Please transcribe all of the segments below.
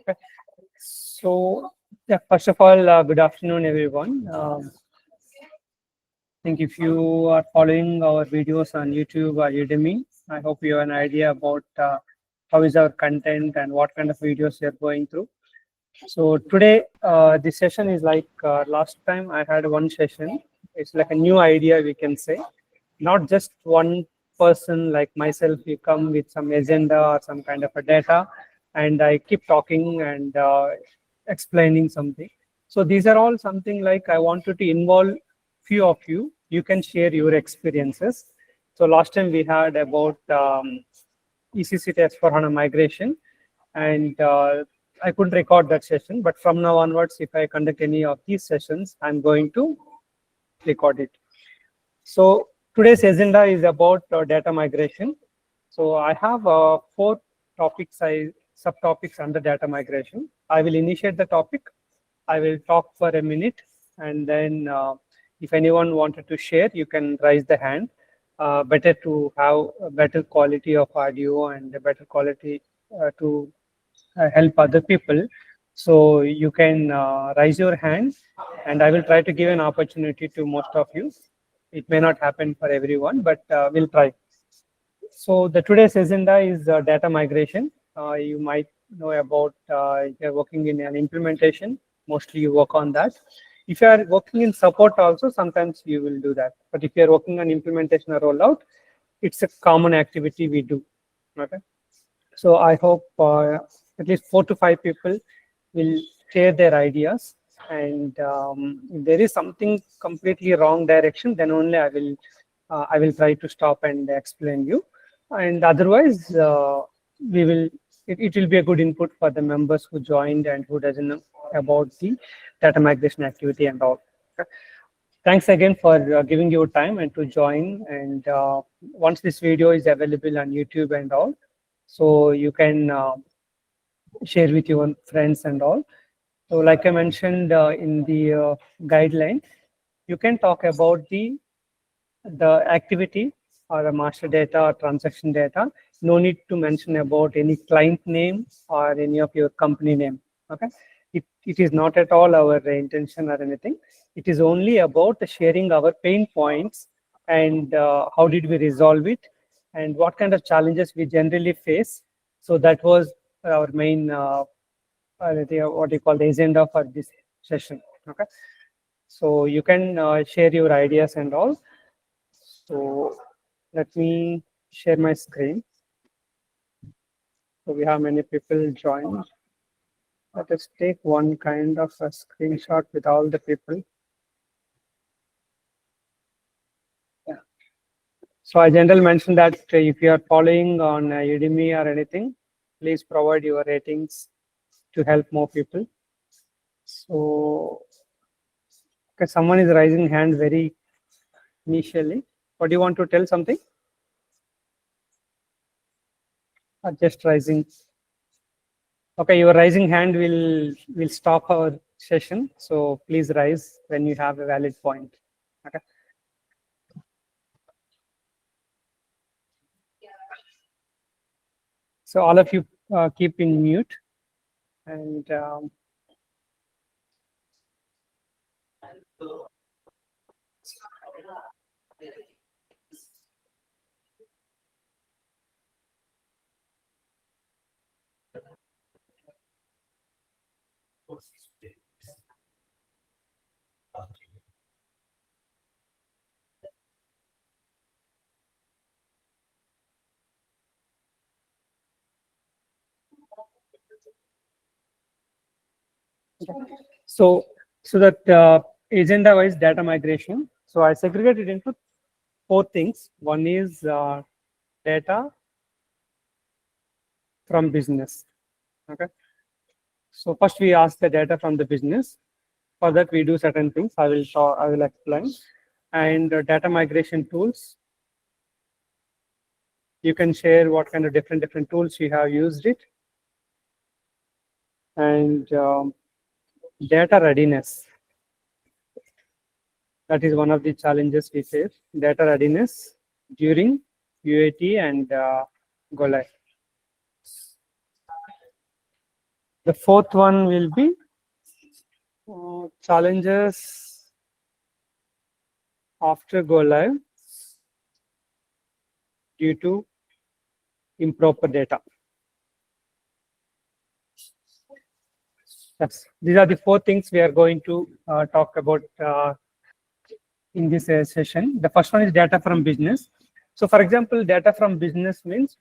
Okay. So, yeah, first of all, good afternoon, everyone. I think if you are following our videos on YouTube or Udemy, I hope you have an idea about how is our content and what kind of videos you're going through. So today, this session is like last time I had one session. It's like a new idea, we can say. Not just one person like myself, you come with some agenda or some kind of a data, and I keep talking and explaining something. So these are all something like I wanted to involve few of you. You can share your experiences. So last time we had about ECC to S/4HANA migration, and I couldn't record that session. But from now onwards, if I conduct any of these sessions, I'm going to record it. So today's agenda is about data migration. So I have 4 topics, subtopics under data migration. I will initiate the topic. I will talk for a minute, and then if anyone wanted to share, you can raise the hand. Better to have a better quality of audio and a better quality to help other people. So you can raise your hand, and I will try to give an opportunity to most of you. It may not happen for everyone, but we'll try. So the today's agenda is data migration. You might know about if you're working in an implementation, mostly you work on that. If you are working in support also, sometimes you will do that. But if you're working on implementation or rollout, it's a common activity we do. Okay. So I hope at least 4 to 5 people will share their ideas. And if there is something completely wrong direction, then only I will try to stop and explain you. And otherwise, it will be a good input for the members who joined and who doesn't know about the data migration activity and all. Okay. Thanks again for giving your time and to join. And once this video is available on YouTube and all, so you can share with your friends and all. So like I mentioned in the guideline, you can talk about the activity or a master data or transaction data. No need to mention about any client name or any of your company name. Okay, it is not at all our intention or anything. It is only about sharing our pain points and how did we resolve it and what kind of challenges we generally face. So that was our main what you call the agenda for this session. Okay, so you can share your ideas and all. So let me share my screen. So we have many people joined. Let us take one kind of a screenshot with all the people. Yeah. So I generally mentioned that if you are following on Udemy or anything, please provide your ratings to help more people. So okay, someone is raising hand very initially. What do you want to tell something? Or just rising? Okay, your raising hand will stop our session. So please rise when you have a valid point. Okay. So all of you keep in mute and so that agenda wise data migration. So I segregated into 4 things. One is data from business. Okay. So first we ask the data from the business. For that we do certain things. I will explain. And data migration tools. You can share what kind of different tools you have used it. And data readiness. That is one of the challenges we face. Data readiness during UAT and go live. The fourth one will be challenges after go live due to improper data. Yes, these are the four things we are going to talk about in this session. The first one is data from business. So, for example, data from business means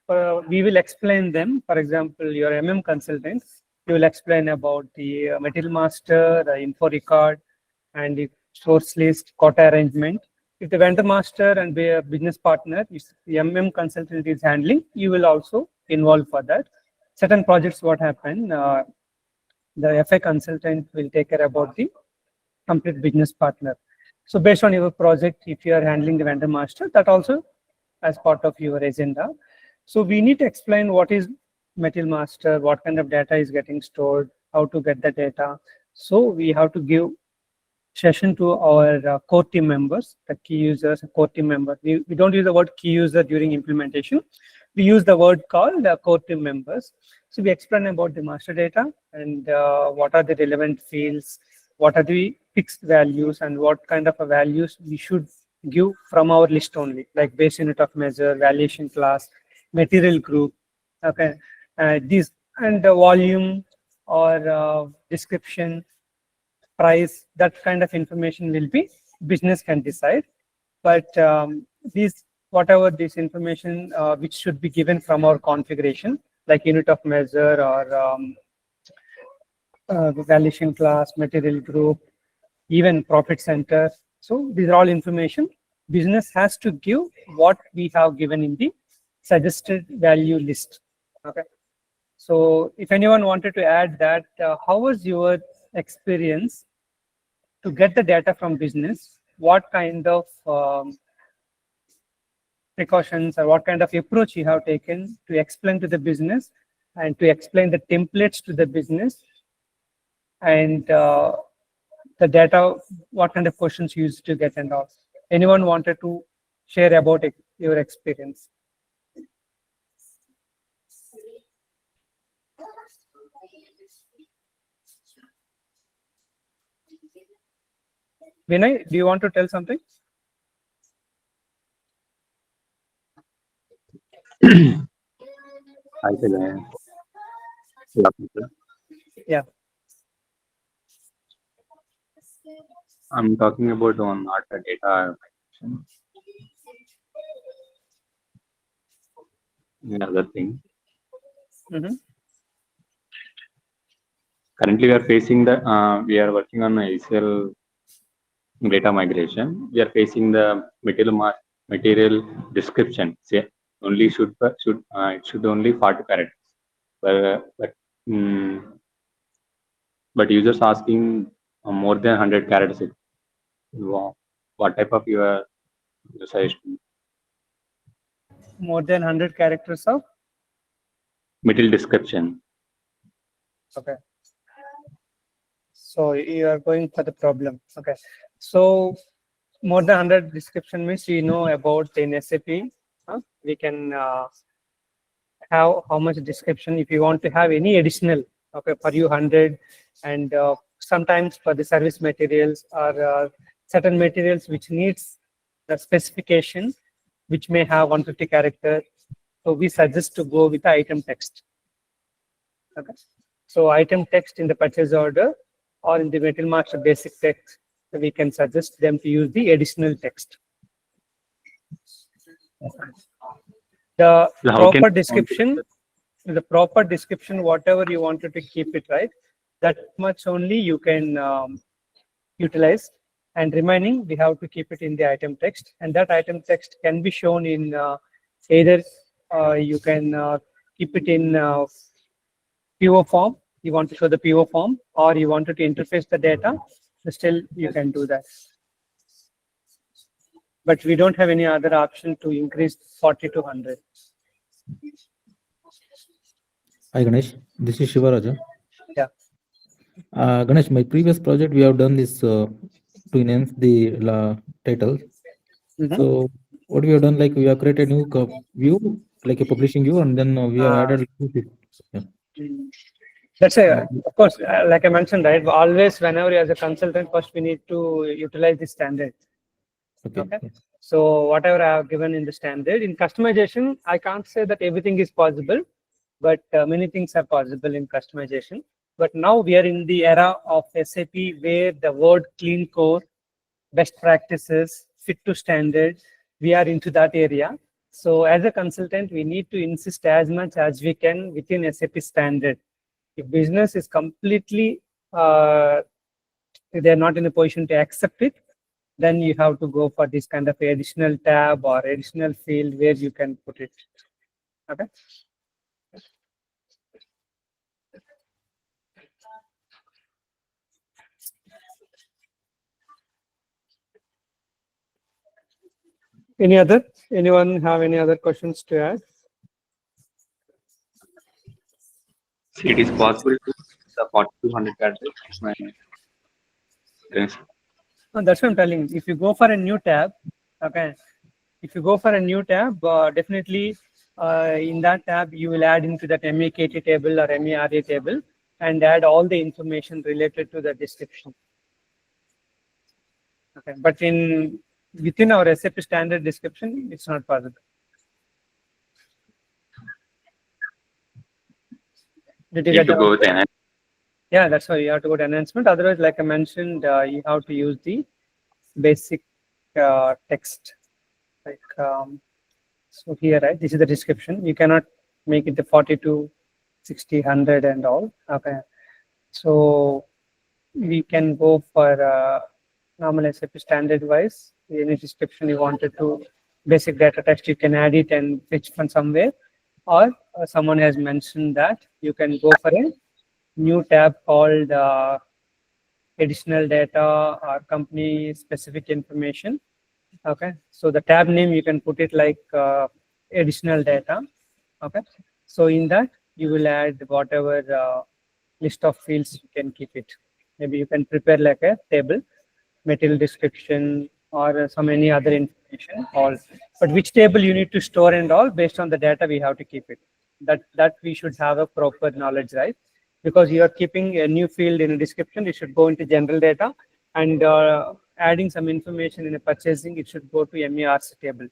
we will explain them. For example, your MM consultant, you will explain about the material master, the info record, and the source list, quota arrangement. If the vendor master and the business partner, if the MM consultant is handling, you will also involve for that. Certain projects, what happen, the FA consultant will take care about the complete business partner. So based on your project, if you are handling the vendor master, that also as part of your agenda. So we need to explain what is material master, what kind of data is getting stored, how to get the data. So we have to give session to our core team members, the key users, core team members. We don't use the word key user during implementation. We use the word called core team members. So we explain about the master data and what are the relevant fields, what are the fixed values, and what kind of values we should give from our list only, like base unit of measure, valuation class, material group, okay, these, and the volume or description, price, that kind of information will be business can decide. But these, whatever this information which should be given from our configuration, like unit of measure or valuation class, material group, even profit center. So these are all information business has to give what we have given in the suggested value list. Okay. So if anyone wanted to add that, how was your experience to get the data from business? What kind of precautions or what kind of approach you have taken to explain to the business and to explain the templates to the business, and the data, what kind of questions you used to get and all? Anyone wanted to share about your experience? Vinay, do you want to tell something? Hi, Ganesh. Yeah. I'm talking about on master data migration. Another thing. Currently, we are facing the we are working on ACL data migration. We are facing the material description. Say only it should only 40 characters, but users asking more than 100 characters. Wow. What type of your suggestion? More than 100 characters of Material description. Okay. So you are going for the problem. Okay. So more than 100 description means you know about in SAP. We can have how much description if you want to have any additional. Okay, for you 100, and sometimes for the service materials or certain materials which needs the specification, which may have 150 characters. So we suggest to go with the item text. Okay. So item text in the purchase order or in the material master basic text, we can suggest them to use the additional text. The proper description, whatever you wanted to keep it, right? That much only you can utilize, and remaining we have to keep it in the item text, and that item text can be shown in either you can keep it in PO form. You want to show the PO form, or you wanted to interface the data, still you can do that. But we don't have any other option to increase 40 to 100. Hi Ganesh, this is Shivaraja. Yeah. Ganesh, my previous project we have done this to enhance the title. So what we have done, like we have created a new view, like a publishing view, and then we have added. Yeah. That's of course, like I mentioned, right? Always, whenever you as a consultant, first we need to utilize the standard. Okay. So whatever I have given in the standard, in customization, I can't say that everything is possible, but many things are possible in customization. But now we are in the era of SAP where the word clean core, best practices, fit to standard, we are into that area. So as a consultant, we need to insist as much as we can within SAP standard. If business is completely, they're not in a position to accept it, then you have to go for this kind of additional tab or additional field where you can put it. Okay. Anyone have any other questions to add? It is possible to the 4200 characters. That's what I'm telling. If you go for a new tab, okay. If you go for a new tab, definitely in that tab you will add into that MEKT table or MERA table and add all the information related to the description. Okay, but within our SAP standard description, it's not possible. Did you get that? Yeah, that's why you have to go to enhancement. Otherwise, like I mentioned, you have to use the basic text. Like so here, right? This is the description. You cannot make it the 42, 60, 100 and all. Okay, so we can go for normal SAP standard wise. Any description you wanted to basic data text, you can add it and fetch from somewhere, or someone has mentioned that you can go for a new tab called additional data or company specific information. Okay, so the tab name you can put it like additional data. Okay, so in that you will add whatever list of fields you can keep it. Maybe you can prepare like a table, material description, or some any other information. All, but which table you need to store and all based on the data we have to keep it. That we should have a proper knowledge, right? Because you are keeping a new field in a description, it should go into general data, and adding some information in a purchasing, it should go to MERC table.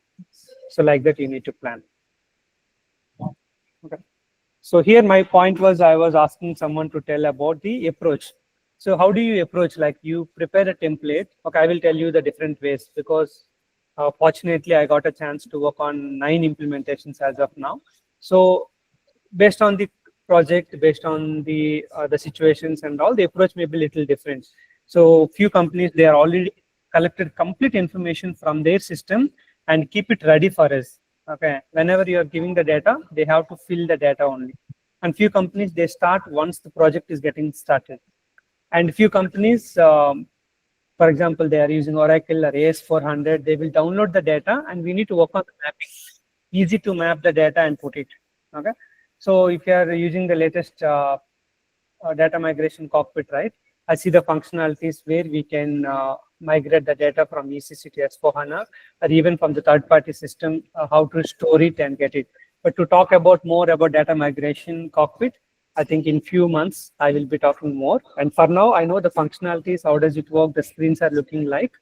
So like that, you need to plan. Okay. So here my point was, I was asking someone to tell about the approach. So how do you approach? Like you prepare a template. Okay, I will tell you the different ways because fortunately I got a chance to work on 9 implementations as of now. So based on the project, based on the situations and all, the approach may be a little different. So few companies, they are already collected complete information from their system and keep it ready for us. Okay, whenever you are giving the data, they have to fill the data only. And few companies, they start once the project is getting started. And few companies, for example, they are using Oracle or AS400, they will download the data and we need to work on the mapping. Easy to map the data and put it. Okay. So if you are using the latest data migration cockpit, right? I see the functionalities where we can migrate the data from ECC to S4HANA or even from the third-party system, how to store it and get it. But to talk about more about data migration cockpit, I think in few months, I will be talking more. And for now, I know the functionalities, how does it work, the screens are looking like.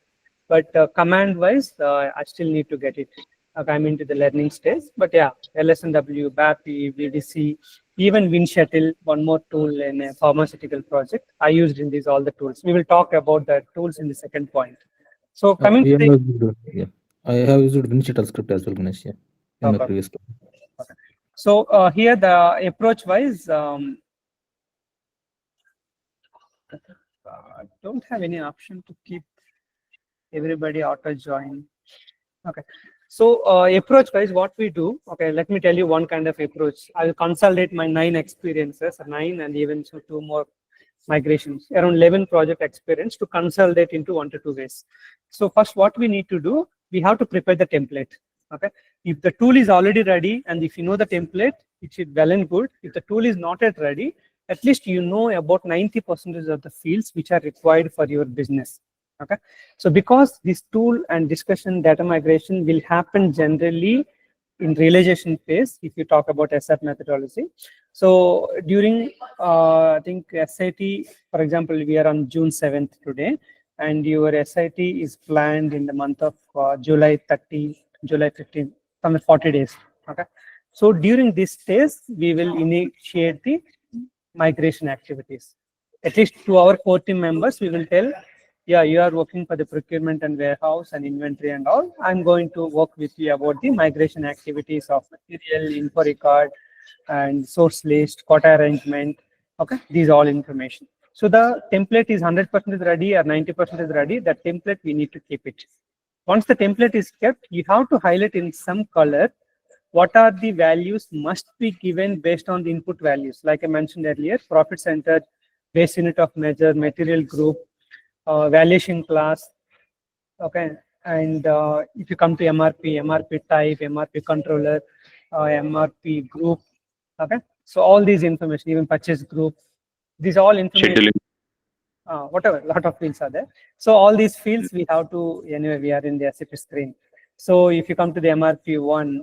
But command-wise, I still need to get it. I'm into the learning stage. But yeah, LSNW, BAPI, VDC, even WinShuttle, one more tool in a pharmaceutical project. I used in these all the tools. We will talk about the tools in the second point. So coming to the... Yeah, I have used WinShuttle script as well, Ganesh, in my previous class. Okay. So here the approach wise, I don't have any option to keep everybody auto join. Okay. So approach wise, what we do, okay, let me tell you one kind of approach. I will consolidate my 9 experiences, 9 and even so 2 more migrations, around 11 project experience to consolidate into 1 to 2 ways. So first, what we need to do, we have to prepare the template. Okay. If the tool is already ready and if you know the template, it should well and good. If the tool is not yet ready, at least you know about 90% of the fields which are required for your business. Okay. So because this tool and discussion data migration will happen generally in realization phase if you talk about SAP methodology. So during, I think SIT, for example, we are on June 7th today, and your SIT is planned in the month of July 30, July 15, some 40 days. Okay. So during this stage, we will initiate the migration activities. At least to our core team members, we will tell, yeah, you are working for the procurement and warehouse and inventory and all. I'm going to work with you about the migration activities of material, info record, and source list, quota arrangement. Okay, these all information. So the template is 100% ready or 90% ready. That template we need to keep it. Once the template is kept, you have to highlight in some color what are the values must be given based on the input values. Like I mentioned earlier, profit center, base unit of measure, material group, valuation class. Okay, and if you come to MRP, MRP type, MRP controller, MRP group. Okay, so all these information, even purchase group, these all information. Whatever, a lot of fields are there. So all these fields we have to, anyway, we are in the SAP screen. So if you come to the MRP one,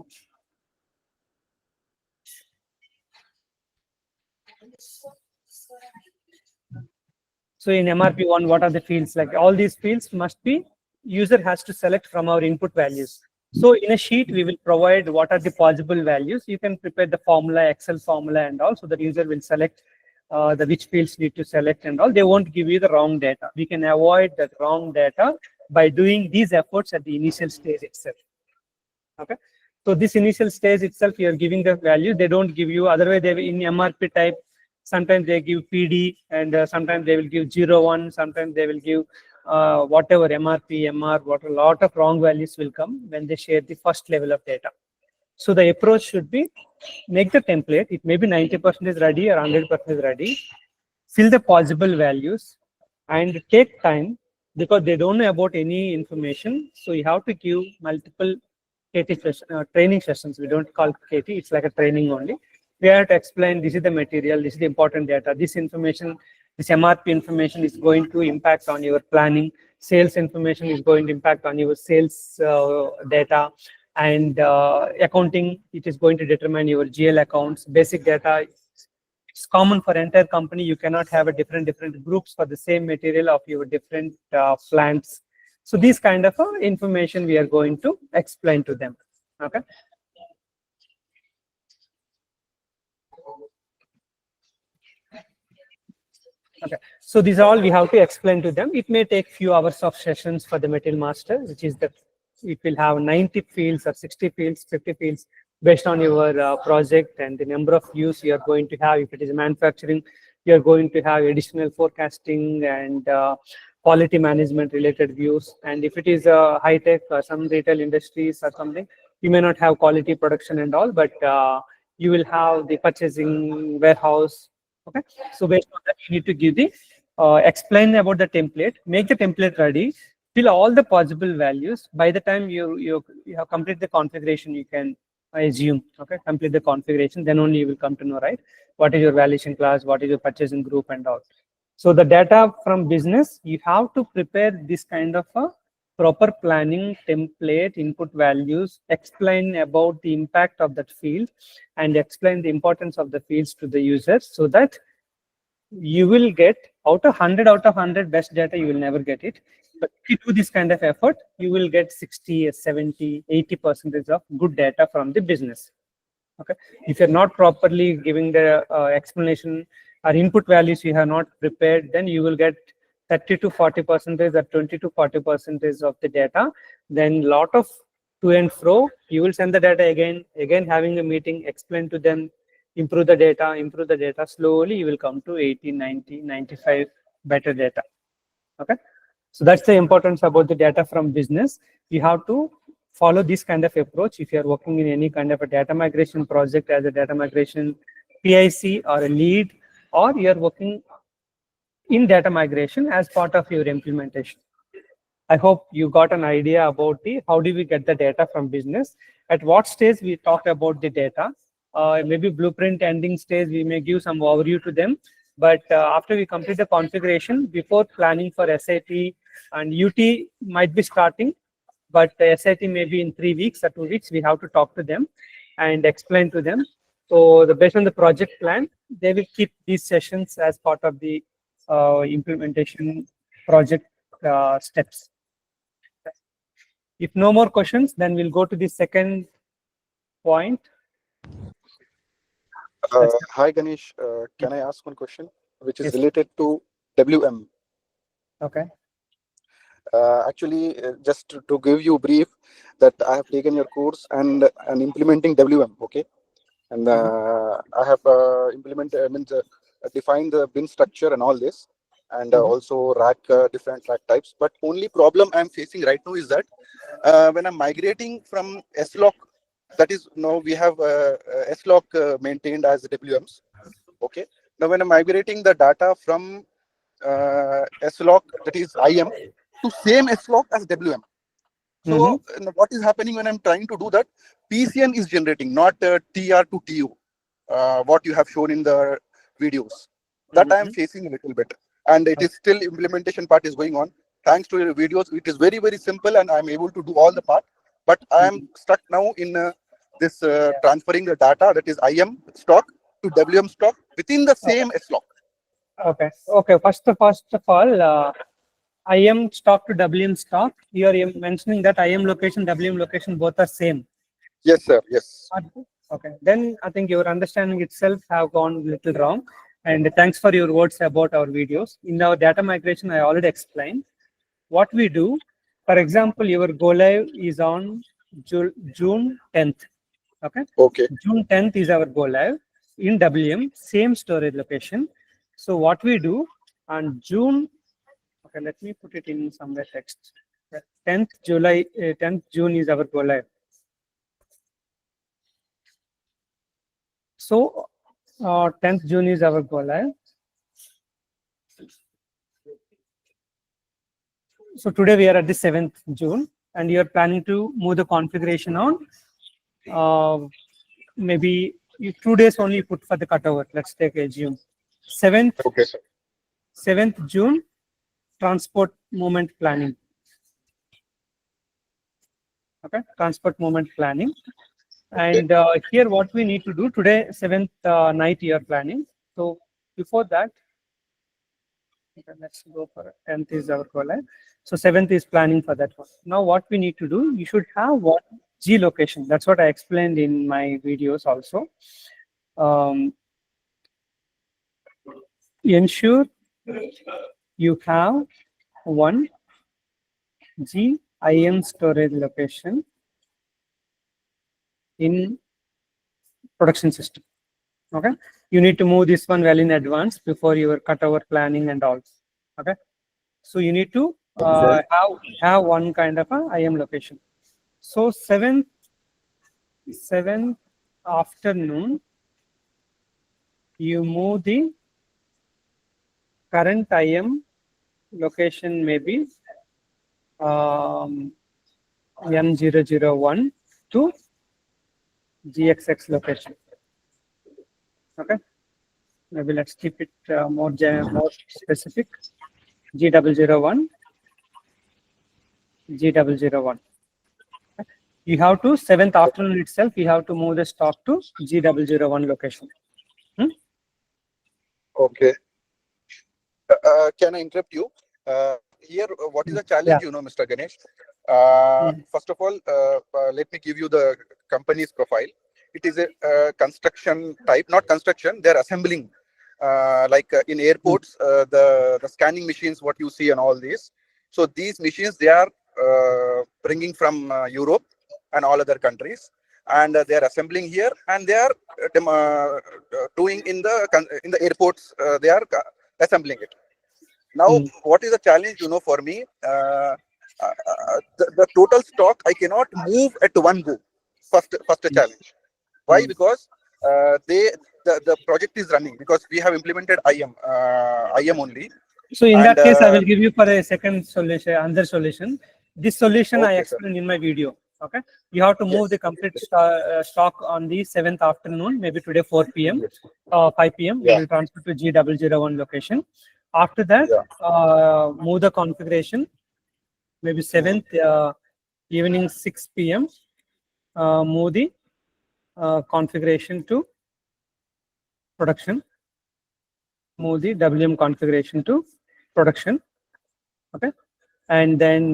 so in MRP one, what are the fields? Like all these fields must be, user has to select from our input values. So in a sheet, we will provide what are the possible values. You can prepare the formula, Excel formula and all, so the user will select the which fields need to select and all. They won't give you the wrong data. We can avoid that wrong data by doing these efforts at the initial stage itself. Okay. So this initial stage itself, you are giving the value. They don't give you, otherwise they will, in MRP type, sometimes they give PD and sometimes they will give 01, sometimes they will give whatever MRP, MR, what a lot of wrong values will come when they share the first level of data. So the approach should be, make the template, it may be 90% ready or 100% ready, fill the possible values and take time because they don't know about any information. So you have to give multiple KT training sessions. We don't call KT, it's like a training only. We have to explain, this is the material, this is the important data, this information, this MRP information is going to impact on your planning, sales information is going to impact on your sales data, and accounting, it is going to determine your GL accounts, basic data. It's common for entire company. You cannot have a different groups for the same material of your different plants. So these kind of information we are going to explain to them. Okay. Okay, so these all we have to explain to them. It may take few hours of sessions for the material master, which is that it will have 90 fields or 60 fields, 50 fields based on your project and the number of views you are going to have. If it is manufacturing, you are going to have additional forecasting and quality management related views. And if it is high tech or some retail industries or something, you may not have quality production and all, but you will have the purchasing, warehouse. Okay, so based on that, you need to give the explain about the template, make the template ready, fill all the possible values. By the time you have completed the configuration, you can assume, okay, complete the configuration, then only you will come to know, right, what is your valuation class, what is your purchasing group and all. So the data from business, you have to prepare this kind of a proper planning template, input values, explain about the impact of that field and explain the importance of the fields to the users, so that you will get out of 100 best data, you will never get it. But if you do this kind of effort, you will get 60, 70, 80% of good data from the business. Okay. If you're not properly giving the explanation or input values you have not prepared, then you will get 30 to 40% or 20 to 40% of the data. Then lot of to and fro. You will send the data again having a meeting, explain to them, improve the data. Slowly you will come to 80, 90, 95 better data. Okay. So that's the importance about the data from business. You have to follow this kind of approach if you are working in any kind of a data migration project as a data migration PIC or a lead, or you are working in data migration as part of your implementation. I hope you got an idea about the how do we get the data from business. At what stage we talked about the data. Maybe blueprint ending stage, we may give some overview to them. But after we complete the configuration, before planning for SAP and UT might be starting, but SIT maybe in 3 weeks or 2 weeks, we have to talk to them and explain to them. So based on the project plan, they will keep these sessions as part of the implementation project steps. If no more questions, then we'll go to the second point. Hi Ganesh, can I ask one question which is Yes. related to WM? Okay. Actually, just to give you a brief, that I have taken your course and implementing WM, okay, and I have defined the bin structure and all this, and also rack different rack types. But only problem I'm facing right now is that when I'm migrating from SLOC, that is now we have SLOC maintained as WMs, okay. Now when I'm migrating the data from SLOC, that is IM, to same SLOC as WM. So what is happening when I'm trying to do that? PCN is generating, not TR to TU, what you have shown in the videos. That I am facing a little bit. And it is still implementation part is going on. Thanks to your videos, it is very, very simple and I'm able to do all the part. But I am stuck now in this transferring the data, that is IM stock to WM stock within the same SLOC. Okay. Okay. First of all, IM stock to WM stock. You are mentioning that IM location, WM location, both are same. Yes, sir. Yes. Okay. Then I think your understanding itself have gone a little wrong. And thanks for your words about our videos. In our data migration, I already explained what we do. For example, your go live is on June 10th. Okay. Okay. June 10th is our go live in WM, same storage location. So what we do on June, okay, let me put it in somewhere text. 10th June is our go live. So 10th June is our go live. So today we are at the 7th June and you are planning to move the configuration on maybe 2 days only put for the cutover. Let's take a June. 7th, okay, sir. 7th June, transport movement planning. Okay, transport movement planning. And here what we need to do today, 7th night you are planning. So before that, okay, let's go for 10th is our go live. So 7th is planning for that one. Now what we need to do, you should have what G location. That's what I explained in my videos also. Ensure you have one GIM storage location in production system. Okay, you need to move this one well in advance before your cutover planning and all. Okay, so you need to have one kind of a IM location. So 7th afternoon, you move the current IM location maybe N001 to GXX location. Okay, maybe let's keep it more specific. G001, G001. You have to 7th afternoon itself. You have to move the stock to G001 location. Okay. Can I interrupt you? Here, what is the challenge, Mr. Ganesh? First of all, let me give you the company's profile. It is a construction type, not construction, they're assembling. Like in airports, the scanning machines, what you see and all these. So these machines, they are bringing from Europe and all other countries. And they are assembling here and they are doing in the airports, they are assembling it. Now, what is the challenge, for me? The total stock I cannot move at one go. First challenge. Why? Because the project is running because we have implemented IM only. So in that case, I will give you for a second solution, another solution. This solution I explained in my video. Okay, you have to move the complete stock on the 7th afternoon, maybe today 4 p.m. 5 p.m. We will transfer to G001 location. After that, move the configuration. Maybe 7th evening 6 p.m. Move the configuration to production. Move the WM configuration to production. Okay, and then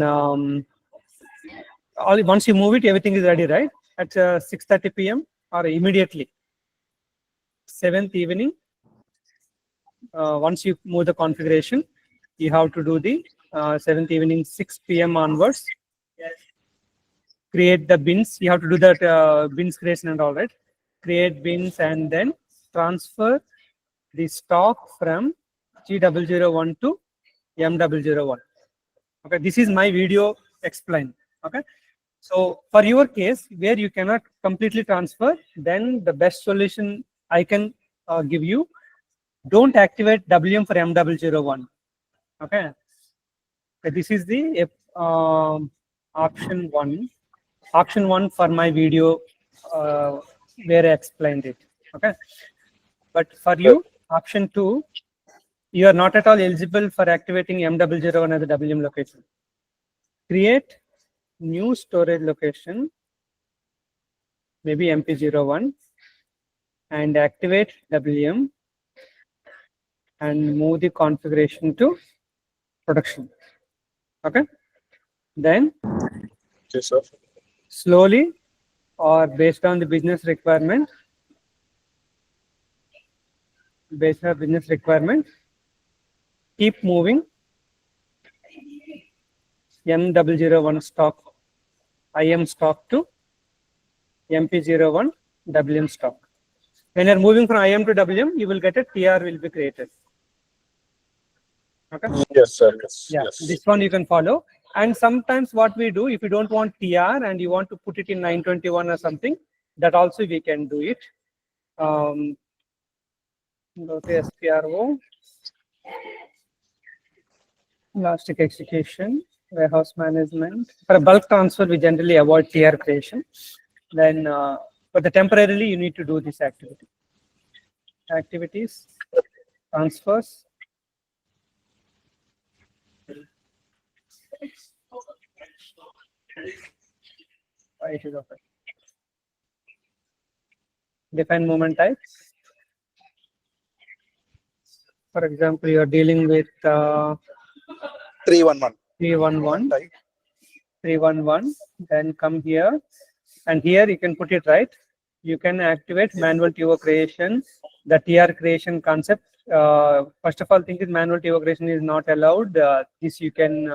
once you move it, everything is ready, right? At 6:30 p.m. or immediately 7th evening. Once you move the configuration, you have to do the 7th evening 6 p.m. onwards. Create the bins. You have to do that bins creation and all, right? Create bins and then transfer the stock from G001 to M001. Okay, this is my video explain. Okay, so for your case where you cannot completely transfer, then the best solution I can give you, don't activate WM for M001. Okay, this is the option 1. Option 1 for my video where I explained it. Okay, but for you, option 2, you are not at all eligible for activating M001 as a WM location. Create new storage location, maybe MP01, and activate WM and move the configuration to production. Okay, then Yes, sir. slowly or based on the business requirement, keep moving M001 stock, IM stock to MP01 WM stock. When you're moving from IM to WM, you will get a TR will be created. Okay. Yes, sir. Yes. Yeah, Yes. this one you can follow. And sometimes what we do, if you don't want TR and you want to put it in 921 or something, that also we can do it. Go to SPRO, elastic execution, warehouse management. For a bulk transfer, we generally avoid TR creation. Then, but the temporarily you need to do this activity. Activities, transfers. Why it is open? Define movement types. For example, you are dealing with 311. 311. 311. Then come here, and here you can put it right. You can activate manual TO creation. The TR creation concept. First of all, think is manual TO creation is not allowed. This you can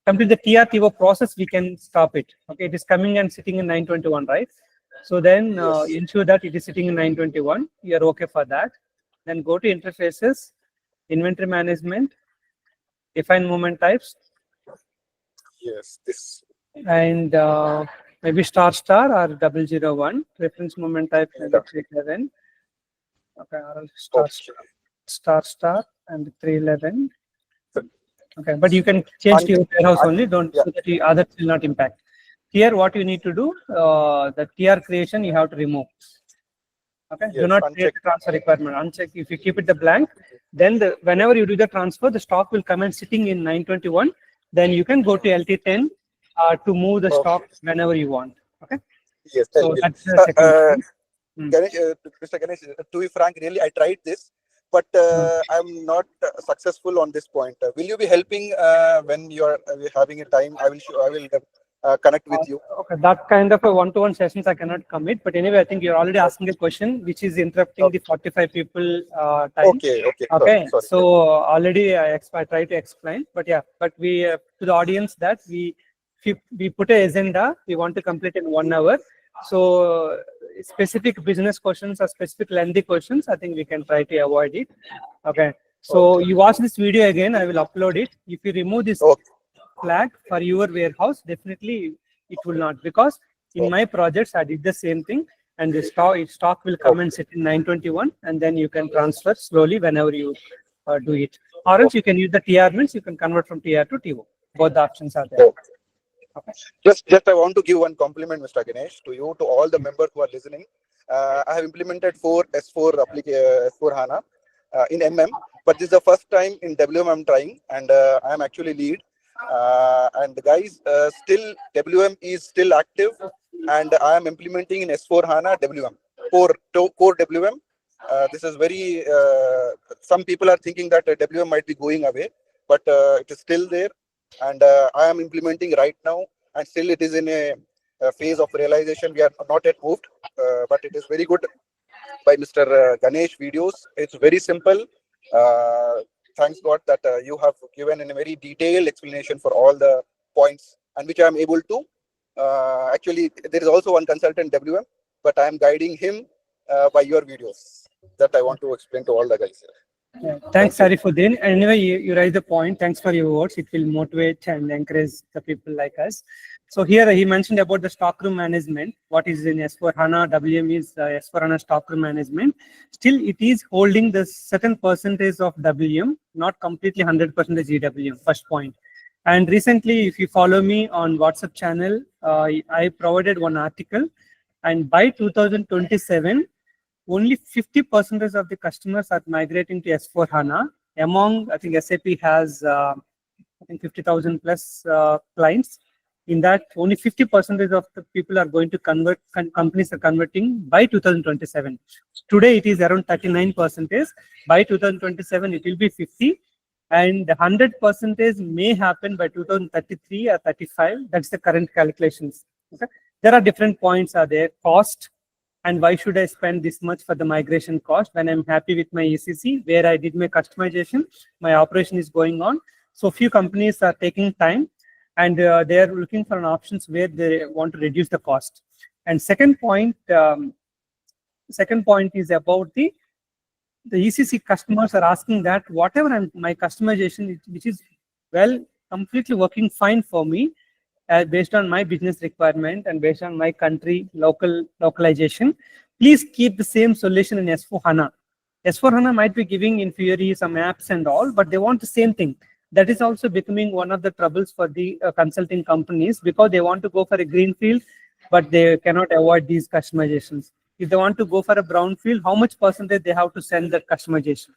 complete the TR TO process. We can stop it. Okay, it is coming and sitting in 921, right? So then ensure that it is sitting in 921. You are okay for that. Then go to interfaces, inventory management, define movement types. Yes, this. And maybe star or 001 reference movement type 311. Okay, or star and 311. Okay, but you can change to your warehouse only. Don't so that others will not impact. Here, what you need to do, the TR creation you have to remove. Okay, do not create the transfer requirement. Uncheck. If you keep it the blank, then whenever you do the transfer, the stock will come and sitting in 921. Then you can go to LT10 to move the stock whenever you want. Okay. Yes. So that's the second. Ganesh, Mr. Ganesh, to be frank, really, I tried this, but I'm not successful on this point. Will you be helping when you're having a time? I will connect with you. Okay, that kind of a one-to-one sessions I cannot commit, but anyway, I think you're already asking a question which is interrupting the 45 people time. Okay. Okay. Sorry. So already I try to explain, but yeah, but we to the audience that we put an agenda. We want to complete in 1 hour. So specific business questions or specific lengthy questions, I think we can try to avoid it. Okay. So you watch this video again. I will upload it. If you remove this flag for your warehouse, definitely it will not, because in my projects I did the same thing, and the stock will come and sit in 921, and then you can transfer slowly whenever you do it. Or else you can use the TR, means you can convert from TR to TO. Both the options are there. Okay. Just I want to give one compliment, Mr. Ganesh, to you, to all the members who are listening. I have implemented 4 S4 S4 HANA in MM, but this is the first time in WM I'm trying, and I am actually lead. And guys, still WM is still active, and I am implementing in S4 HANA WM, core WM. This is very, some people are thinking that WM might be going away, but it is still there, and I am implementing right now, and still it is in a phase of realization. We are not yet moved, but it is very good by Mr. Ganesh videos. It's very simple. Thanks God that you have given in a very detailed explanation for all the points, and which I am able to. Actually, there is also one consultant WM, but I am guiding him by your videos. That I want to explain to all the guys here. Yeah. Thanks, Sarifuddin. Anyway, you raised the point. Thanks for your words. It will motivate and encourage the people like us. So here he mentioned about the stockroom management. What is in S4 HANA WM is S4 HANA stockroom management. Still, it is holding the certain percentage of WM, not completely 100% EWM. First point. And recently, if you follow me on WhatsApp channel, I provided one article, and by 2027. Only 50% of the customers are migrating to S4 HANA. Among, I think SAP has, I think 50,000 plus clients. In that, only 50% of the people are going to convert, companies are converting by 2027. Today, it is around 39%. By 2027, it will be 50. And 100% may happen by 2033 or 35. That's the current calculations. Okay? There are different points are there. Cost. And why should I spend this much for the migration cost when I'm happy with my ECC, where I did my customization, my operation is going on. So few companies are taking time, and they are looking for an options where they want to reduce the cost. And second point is about the ECC customers are asking that whatever my customization, which is completely working fine for me, based on my business requirement and based on my country localization, please keep the same solution in S4 HANA. S4 HANA might be giving in theory some apps and all, but they want the same thing. That is also becoming one of the troubles for the consulting companies, because they want to go for a greenfield, but they cannot avoid these customizations. If they want to go for a brownfield, how much percentage they have to send that customization?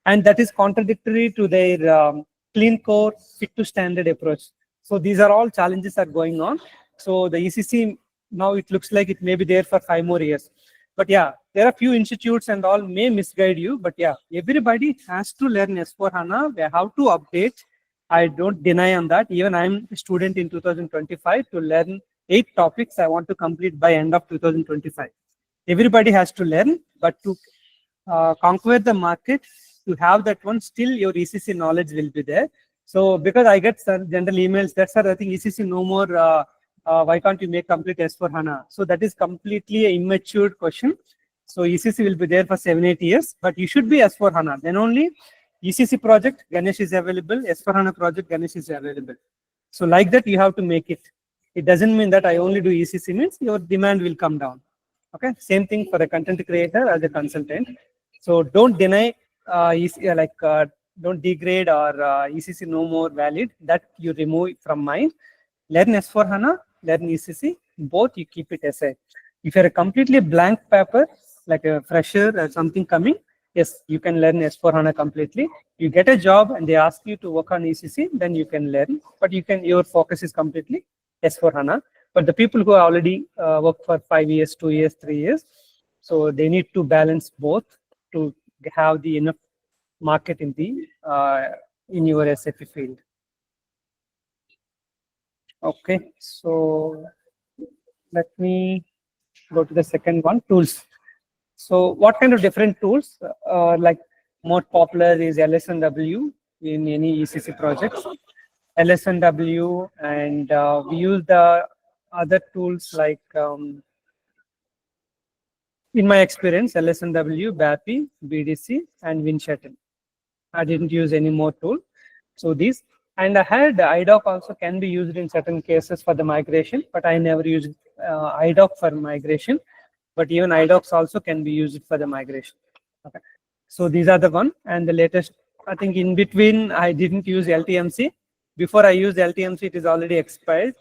And that is contradictory to their clean core, fit to standard approach. So these are all challenges are going on. So the ECC, now it looks like it may be there for 5 more years. But yeah, there are few institutes and all may misguide you. But yeah, everybody has to learn S4 HANA. They have to update. I don't deny on that. Even I'm a student in 2025 to learn 8 topics I want to complete by end of 2025. Everybody has to learn, but to conquer the market, to have that one, still your ECC knowledge will be there. So because I get general emails, that's why I think ECC no more, why can't you make complete S4 HANA? So that is completely an immature question. So ECC will be there for 7-8 years, but you should be S4 HANA. Then only ECC project, Ganesh is available, S4 HANA project, Ganesh is available. So like that, you have to make it. It doesn't mean that I only do ECC, means your demand will come down. Okay, same thing for a content creator as a consultant. So don't deny, don't degrade or ECC no more valid. That you remove from mind. Learn S4 HANA, learn ECC, both you keep it aside. If you're a completely blank paper, like a fresher or something coming, yes, you can learn S4 HANA completely. You get a job and they ask you to work on ECC, then you can learn. But your focus is completely S4 HANA. But the people who already work for 5 years, 2 years, 3 years, so they need to balance both to have the enough market in the in your SAP field. Okay, so let me go to the second one, tools. So what kind of different tools? Like more popular is LSNW in any ECC projects. LSNW, and we use the other tools like, in my experience, LSNW, BAPI, BDC, and WinShuttle. I didn't use any more tool. So these, and I had IDOC also can be used in certain cases for the migration, but I never used IDOC for migration. But even IDOCs also can be used for the migration. Okay. So these are the one, and the latest, I think in between, I didn't use LTMC. Before I used LTMC, it is already expired.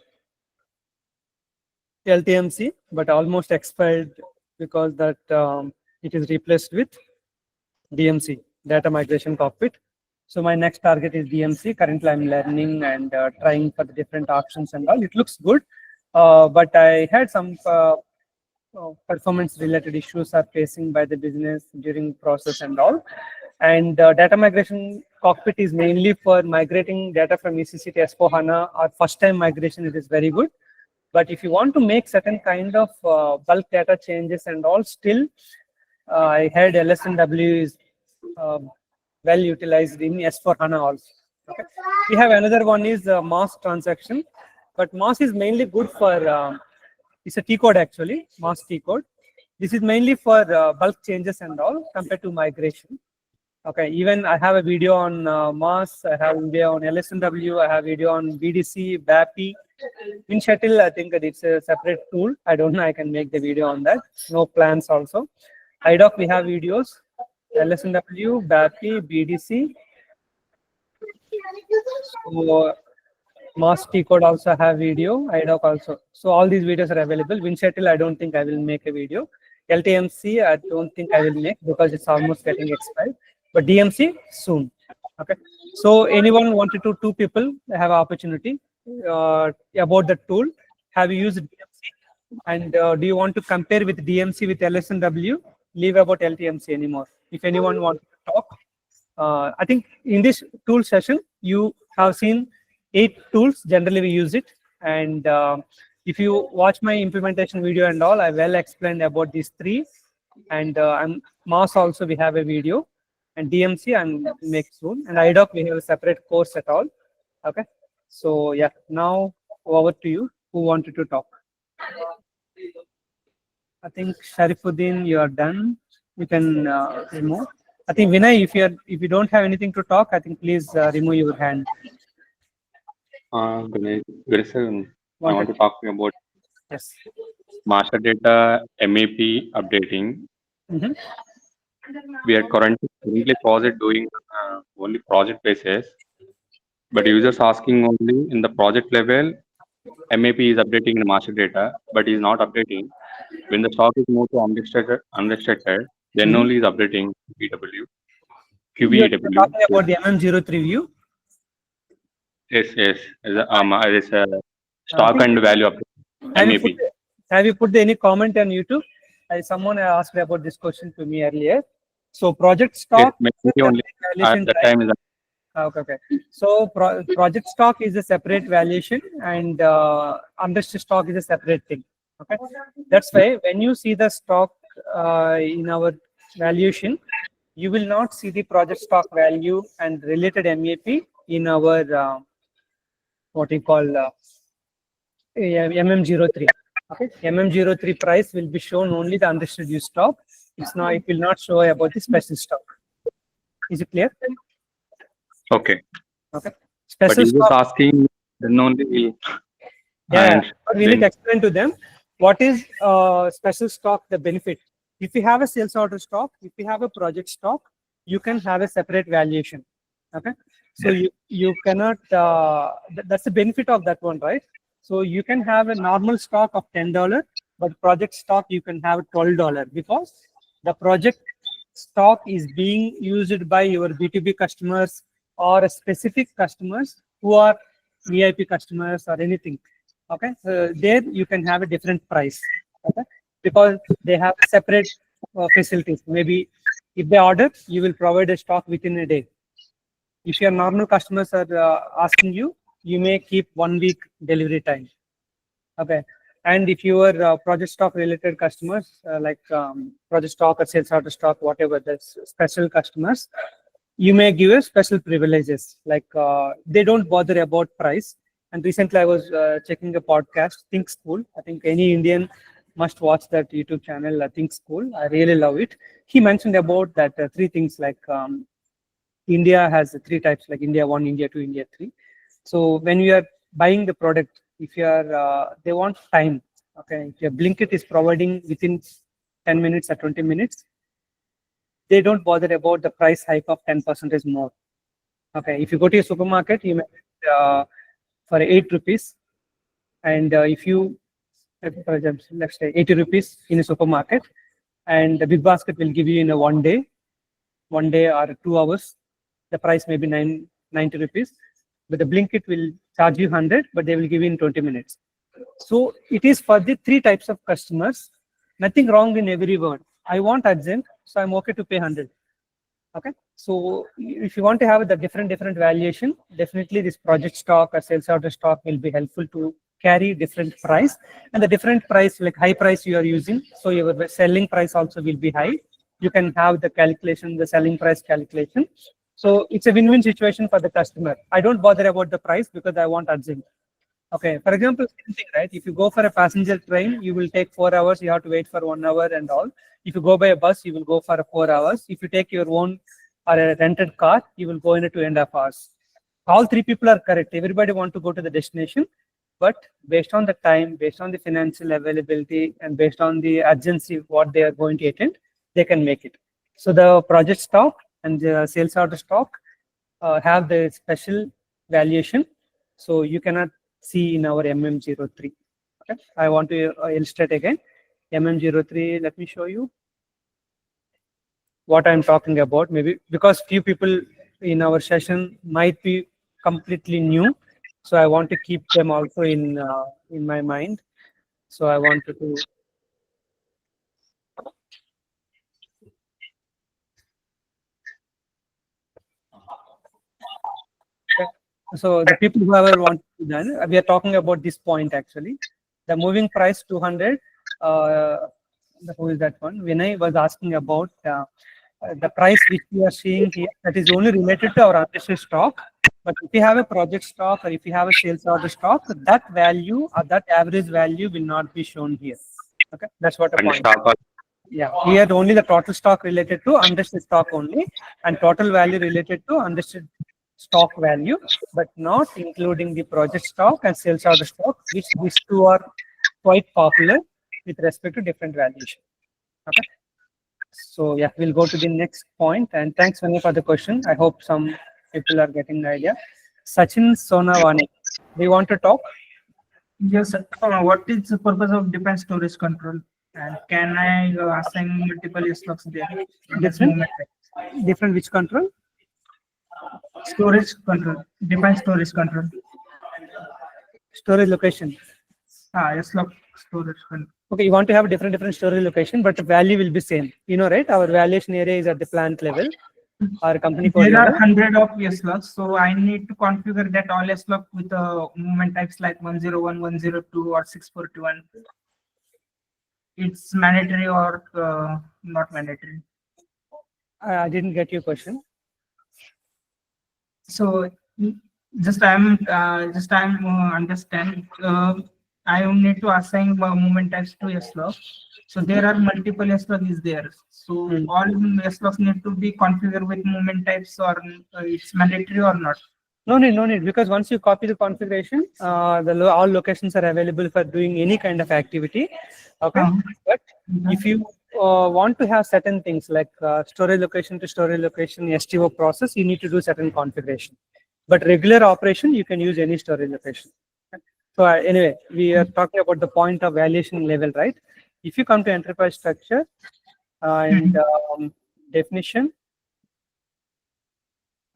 LTMC, but almost expired because that it is replaced with DMC, Data Migration Cockpit. So my next target is DMC. Currently, I'm learning and trying for the different options and all. It looks good, but I had some performance-related issues are facing by the business during process and all. And data migration cockpit is mainly for migrating data from ECC to S4HANA or first-time migration. It is very good. But if you want to make certain kind of bulk data changes and all, still I heard LSNW is well utilized in S4HANA also. Okay. We have another one is MOS transaction, but MOS is mainly good for, it's a T code actually, MOS T code. This is mainly for bulk changes and all compared to migration. Okay, even I have a video on MOS, I have a video on LSNW, I have a video on BDC, BAPI. WinShuttle, I think it's a separate tool. I don't know, I can make the video on that. No plans also. IDOC, we have videos. LSNW, BAPI, BDC. So, MOS T code also have video, IDOC also. So all these videos are available. WinShuttle, I don't think I will make a video. LTMC, I don't think I will make because it's almost getting expired. But DMC soon. Okay. So anyone wanted to, two people have opportunity about the tool. Have you used DMC? And do you want to compare with DMC with LSNW? Leave about LTMC anymore. If anyone wants to talk, I think in this tool session you have seen 8 tools. Generally we use it, and if you watch my implementation video and all, I well explained about these 3. And MOS also we have a video, and DMC I'm make soon, and IDOC we have a separate course at all. Okay, so yeah, now over to you. Who wanted to talk? I think Sharifuddin, you are done. You can remove. I think Vinay, if you don't have anything to talk, I think please remove your hand. Ganesh, I want to talk about Yes. master data MAP updating. Mm-hmm. We are currently project doing only project basis, but users asking only in the project level. MAP is updating the master data, but is not updating. When the stock is moved to unrestricted, then only is updating QBW. You're talking about the MM03 view? Yes. It's a stock and value update. Have you put any comment on YouTube? Someone asked about this question to me earlier. So project stock. Yes, only at the time is. Okay. So project stock is a separate valuation, and unrestricted stock is a separate thing. Okay, that's why when you see the stock in our valuation, you will not see the project stock value and related MAP in our what you call MM03. Okay, MM03 price will be shown only the unrestricted use stock. It will not show about the special stock. Is it clear? Okay. Special but stock. Asking, then only. Yeah, we need to explain to them what is special stock, the benefit. If you have a sales order stock, if you have a project stock, you can have a separate valuation. Okay, so you cannot. That's the benefit of that one, right? So you can have a normal stock of $10, but project stock you can have $12 because the project stock is being used by your B2B customers or specific customers who are VIP customers or anything. Okay, there you can have a different price. Okay, because they have separate facilities. Maybe if they order, you will provide a stock within a day. If your normal customers are asking you, you may keep 1 week delivery time. Okay, and if your project stock related customers like project stock or sales order stock, whatever, that's special customers, you may give a special privileges, like they don't bother about price. And recently I was checking a podcast, Think School. I think any Indian must watch that YouTube channel, Think School. I really love it. He mentioned about that 3 things, like India has 3 types, like India 1, India 2, India 3. So when you are buying the product, if you are, they want time. Okay, if your Blinkit is providing within 10 minutes or 20 minutes, they don't bother about the price hike of 10% more. Okay, if you go to a supermarket, you may for 8 rupees, and if you, for example, let's say 80 rupees in a supermarket, and the big basket will give you in a one day or 2 hours. the price may be 90 rupees, but the Blinkit will charge you 100, but they will give you in 20 minutes. So it is for the 3 types of customers. Nothing wrong in every word. I want urgent, so I'm okay to pay 100. Okay, so if you want to have the different valuation, definitely this project stock or sales order stock will be helpful to carry different price, and the different price, like high price you are using, so your selling price also will be high. You can have the calculation, the selling price calculation. So it's a win-win situation for the customer. I don't bother about the price because I want urgent. Okay, for example, same thing, right? If you go for a passenger train, you will take 4 hours, you have to wait for 1 hour and all. If you go by a bus, you will go for 4 hours. If you take your own or a rented car, you will go in 2.5 hours. All 3 people are correct. Everybody want to go to the destination, but based on the time, based on the financial availability, and based on the urgency, what they are going to attend, they can make it. So the project stock and the sales order stock have the special valuation. So you cannot see in our MM03. Okay, I want to illustrate again. MM03, let me show you what I'm talking about. Maybe because few people in our session might be completely new, so I want to keep them also in my mind. So I wanted to. Okay. So the people who ever want to done, we are talking about this point actually. The moving price 200. Who is that one? Vinay was asking about the price which we are seeing here. That is only related to our unlisted stock. But if you have a project stock or if you have a sales order stock, that value or that average value will not be shown here. Okay, that's what a And point. stock Yeah, here only the total stock related to unlisted stock only, and total value related to unlisted stock value, but not including the project stock and sales order stock, which these two are quite popular with respect to different valuation. Okay. So yeah, we'll go to the next point. And thanks, Vinay, for the question. I hope some people are getting the idea. Sachin Sonavani, do you want to talk? Yes, sir. What is the purpose of defense storage control? And can I assign multiple slots there? Different which control? Storage control, defense storage control. Storage location. Slot storage control. Okay, you want to have a different storage location, but the value will be same. You know, right? Our valuation area is at the plant level. Our company code There are level. 100 of slots, so I need to configure that all slots with movement types like 101, 102, or 641. It's mandatory or not mandatory? I didn't get your question. So just I'm understand. I need to assign movement types to slot. So there are multiple slots is there. So all slots need to be configured with movement types, or it's mandatory or not? No need, because once you copy the configuration, all locations are available for doing any kind of activity. Okay, but if you want to have certain things like storage location to storage location, STO process, you need to do certain configuration. But regular operation, you can use any storage location. Okay? So anyway, we are talking about the point of valuation level, right? If you come to enterprise structure and definition,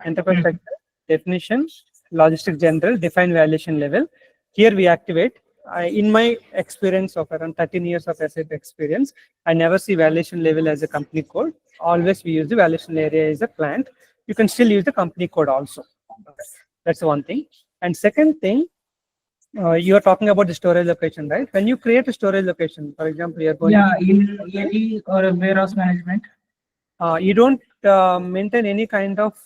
enterprise structure, definition, logistics general, define valuation level. Here we activate. In my experience of around 13 years of SAP experience, I never see valuation level as a company code. Always we use the valuation area as a plant. You can still use the company code also. That's one thing. And second thing, you are talking about the storage location, right? When you create a storage location, for example, you are going in ELE or a warehouse management. You don't maintain any kind of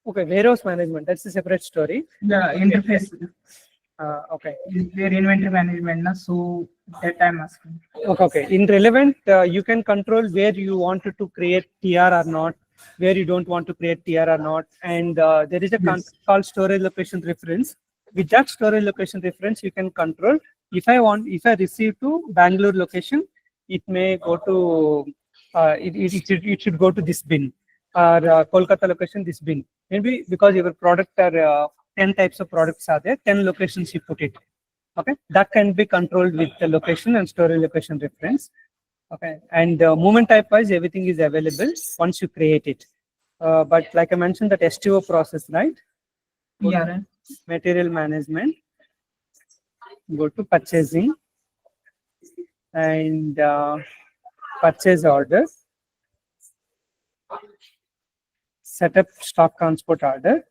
warehouse management. That's a separate story. Yeah, interface. Okay. Their inventory management, so that I'm asking. Okay. In relevant, you can control where you wanted to create TR or not, where you don't want to create TR or not, and there is a concept called storage location reference. With that storage location reference, you can control. If I receive to Bangalore location, it may go to it should go to this bin, or Kolkata location this bin. Maybe because your product are 10 types of products are there, 10 locations you put it. Okay, that can be controlled with the location and storage location reference. Okay, and movement type wise, everything is available once you create it. But like I mentioned, that STO process, right? Yeah, right. Material management. Go to purchasing and purchase order. Set up stock transport order.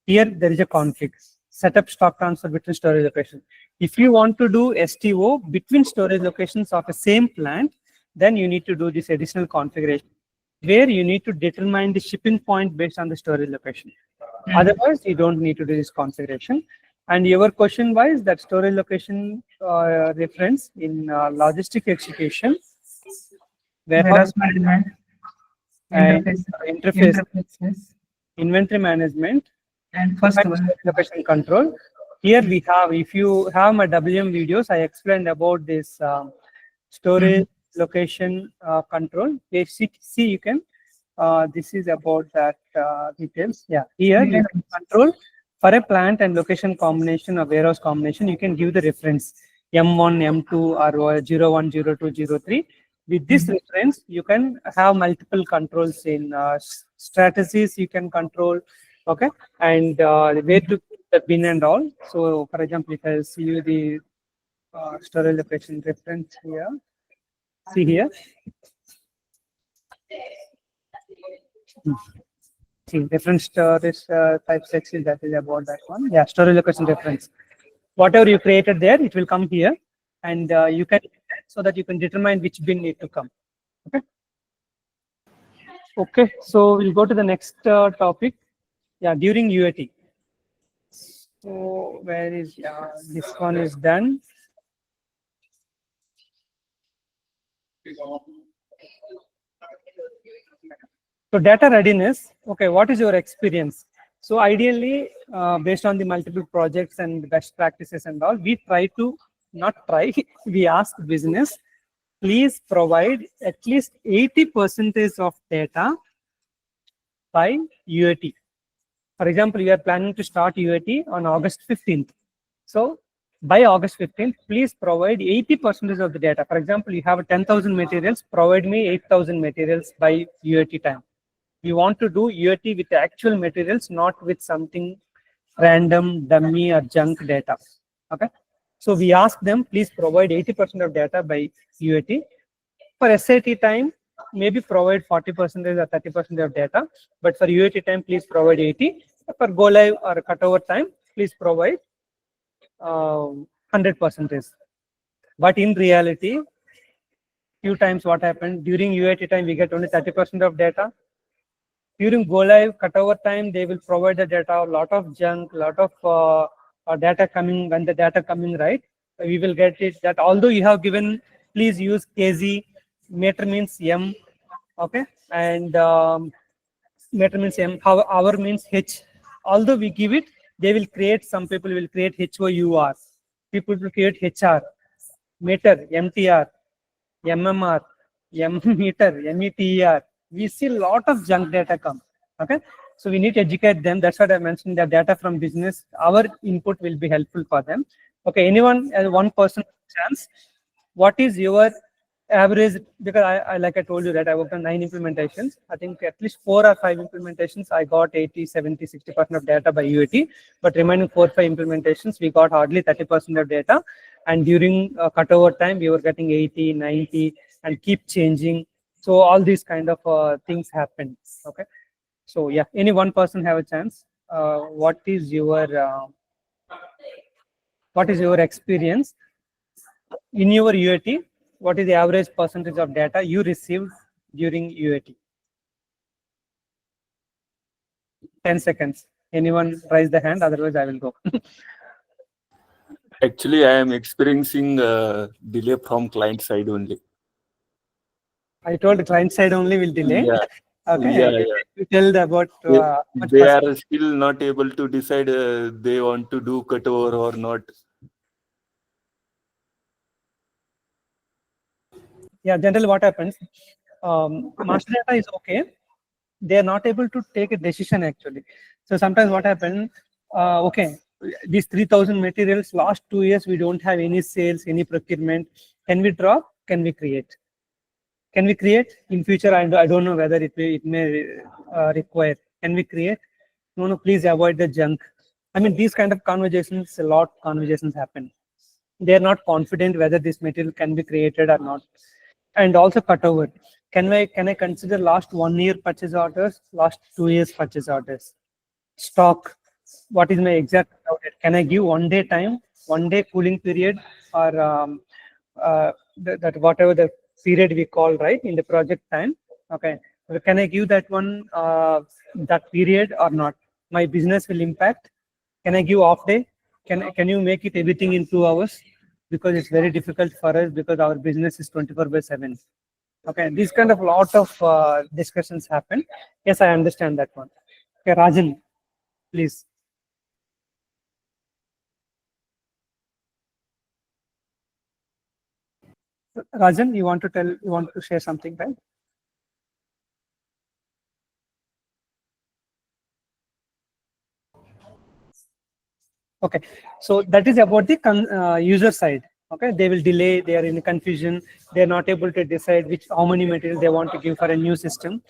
Here there is a conflict. Set up stock transfer between storage locations. If you want to do STO between storage locations of the same plant, then you need to do this additional configuration, where you need to determine the shipping point based on the storage location. Otherwise, you don't need to do this configuration. And your question was that storage location reference in logistic execution, Warehouse management, and interfaces, inventory management, and first one. location control. Here we have, if you have my WM videos, I explained about this storage location control. If see, you can, this is about that details. Yeah, here you can control for a plant and location combination or warehouse combination, you can give the reference M1, M2 or 01, 02, 03. With this reference, you can have multiple controls in strategies you can control, okay, and where to keep the bin and all. So, for example, if I see you the storage location reference here, see here. See, different storage type section, that is about that one. Yeah, storage location reference. Whatever you created there, it will come here, and you can, so that you can determine which bin need to come. Okay. Okay, so we'll go to the next topic. Yeah, during UAT. So where is, this one is done. So data readiness. Okay, what is your experience? So ideally, based on the multiple projects and best practices and all, we try to, not try, we ask business, please provide at least 80% of data by UAT. For example, we are planning to start UAT on August 15th. So by August 15th, please provide 80% of the data. For example, you have 10,000 materials, provide me 8,000 materials by UAT time. We want to do UAT with the actual materials, not with something random, dummy or junk data. Okay. So we ask them, please provide 80% of data by UAT. For SAT time, maybe provide 40% or 30% of data, but for UAT time, please provide 80. For go live or cutover time, please provide 100%. But in reality, few times what happened, during UAT time, we get only 30% of data. During go live cutover time, they will provide the data, a lot of junk, lot of data coming. When the data coming, right, we will get it that although you have given, please use KZ, meter means M, okay, and meter means M, hour means H. Although we give it, they will create, some people will create HOUR, people will create HR, meter, MTR, MMR, M meter, METR. We see a lot of junk data come. Okay, so we need to educate them. That's what I mentioned, that data from business, our input will be helpful for them. Okay, anyone, 1% chance, what is your average? Because I like I told you that I worked on 9 implementations. I think at least 4 or 5 implementations I got 80, 70, 60% of data by UAT, but remaining 4 or 5 implementations we got hardly 30% of data, and during cutover time we were getting 80, 90 and keep changing. So all these kind of things happen. Okay, so yeah, any 1% have a chance. What is your experience in your UAT? What is the average percentage of data you received during UAT? 10 seconds. Anyone raise the hand? Otherwise, I will go. Actually, I am experiencing delay from client side only. I told the client side only will delay. Yeah. Okay. Yeah, yeah. You tell about they are still not able to decide they want to do cutover or not. Yeah, generally what happens, master data is okay. They are not able to take a decision actually. So sometimes what happens, okay, these 3,000 materials, last 2 years, we don't have any sales, any procurement. Can we drop? Can we create? Can we create in future? I don't know whether it may require. Can we create? No, please avoid the junk. I mean, these kind of conversations, a lot of conversations happen. They are not confident whether this material can be created or not. And also cutover. Can I consider last 1 year purchase orders, last 2 years purchase orders? Stock. What is my exact order? Can I give 1 day time, 1 day cooling period, or that whatever the period we call, right, in the project time? Okay. Can I give that one, that period or not? My business will impact. Can I give off day? Can you make it everything in 2 hours? Because it's very difficult for us because our business is 24/7. Okay, these kind of lot of discussions happen. Yes, I understand that one. Okay, Rajan, please. Rajan, you want to share something, right? Okay, so that is about the user side. Okay, they will delay, they are in confusion, they are not able to decide how many materials they want to give for a new system,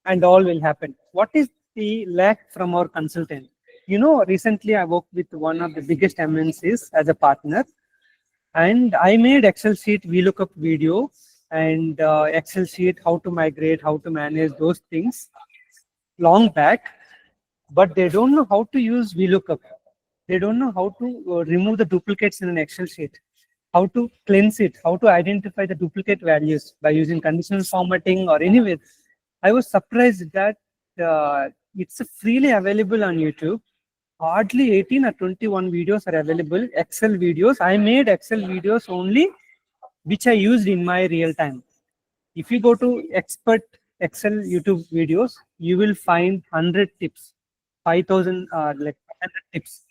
and all will happen. What is the lack from our consultant? Recently I worked with one of the biggest MNCs as a partner, and I made Excel sheet, VLOOKUP video, and Excel sheet, how to migrate, how to manage those things long back, but they don't know how to use VLOOKUP. They don't know how to remove the duplicates in an Excel sheet, how to cleanse it, how to identify the duplicate values by using conditional formatting or anyway. I was surprised that it's freely available on YouTube. Hardly 18 or 21 videos are available, Excel videos. I made Excel videos only, which I used in my real time. If you go to expert Excel YouTube videos, you will find 100 tips, 5,000 like 100 tips.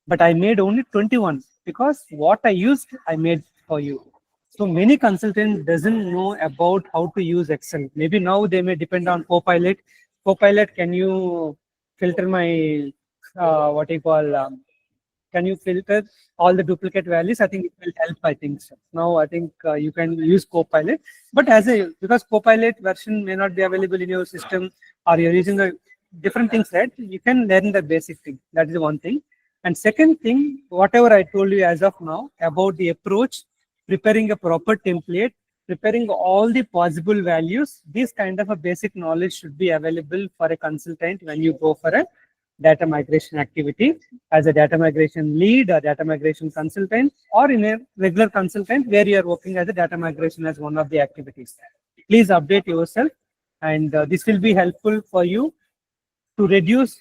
But I made only 21 because what I used, I made for you. So many consultants doesn't know about how to use Excel. Maybe now they may depend on Copilot. Copilot, can you filter my, can you filter all the duplicate values? I think it will help, I think so. Now I think you can use Copilot, but because Copilot version may not be available in your system, or you're using the different things, right? You can learn the basic thing. That is one thing. And second thing, whatever I told you as of now about the approach, preparing a proper template, preparing all the possible values, this kind of a basic knowledge should be available for a consultant when you go for a data migration activity as a data migration lead or data migration consultant, or in a regular consultant where you are working as a data migration as one of the activities. Please update yourself, and this will be helpful for you to reduce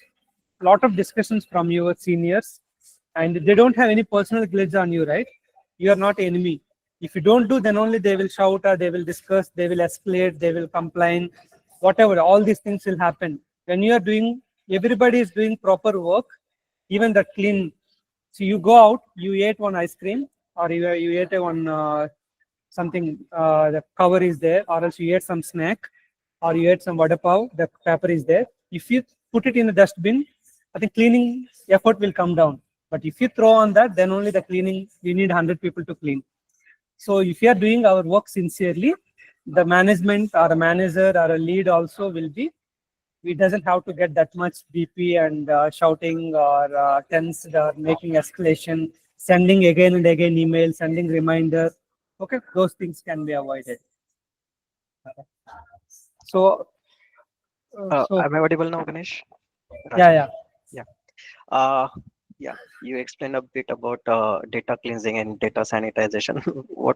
lot of discussions from your seniors, and they don't have any personal grudge on you, right? You are not enemy. If you don't do, then only they will shout, or they will discuss, they will escalate, they will complain, whatever. All these things will happen when you are doing. Everybody is doing proper work, even the clean. So you go out, you ate one ice cream, or you ate one something. The cover is there, or else you ate some snack, or you ate some vada pav. The paper is there. If you put it in the dustbin, I think cleaning effort will come down. But if you throw on that, then only the cleaning, we need 100 people to clean. So if you are doing our work sincerely, the management or a manager or a lead also will be, we doesn't have to get that much BP and shouting or tensed or making escalation, sending again and again email, sending reminder. Okay, those things can be avoided. So, am I audible now, Ganesh? Yeah. Yeah, you explained a bit about data cleansing and data sanitization,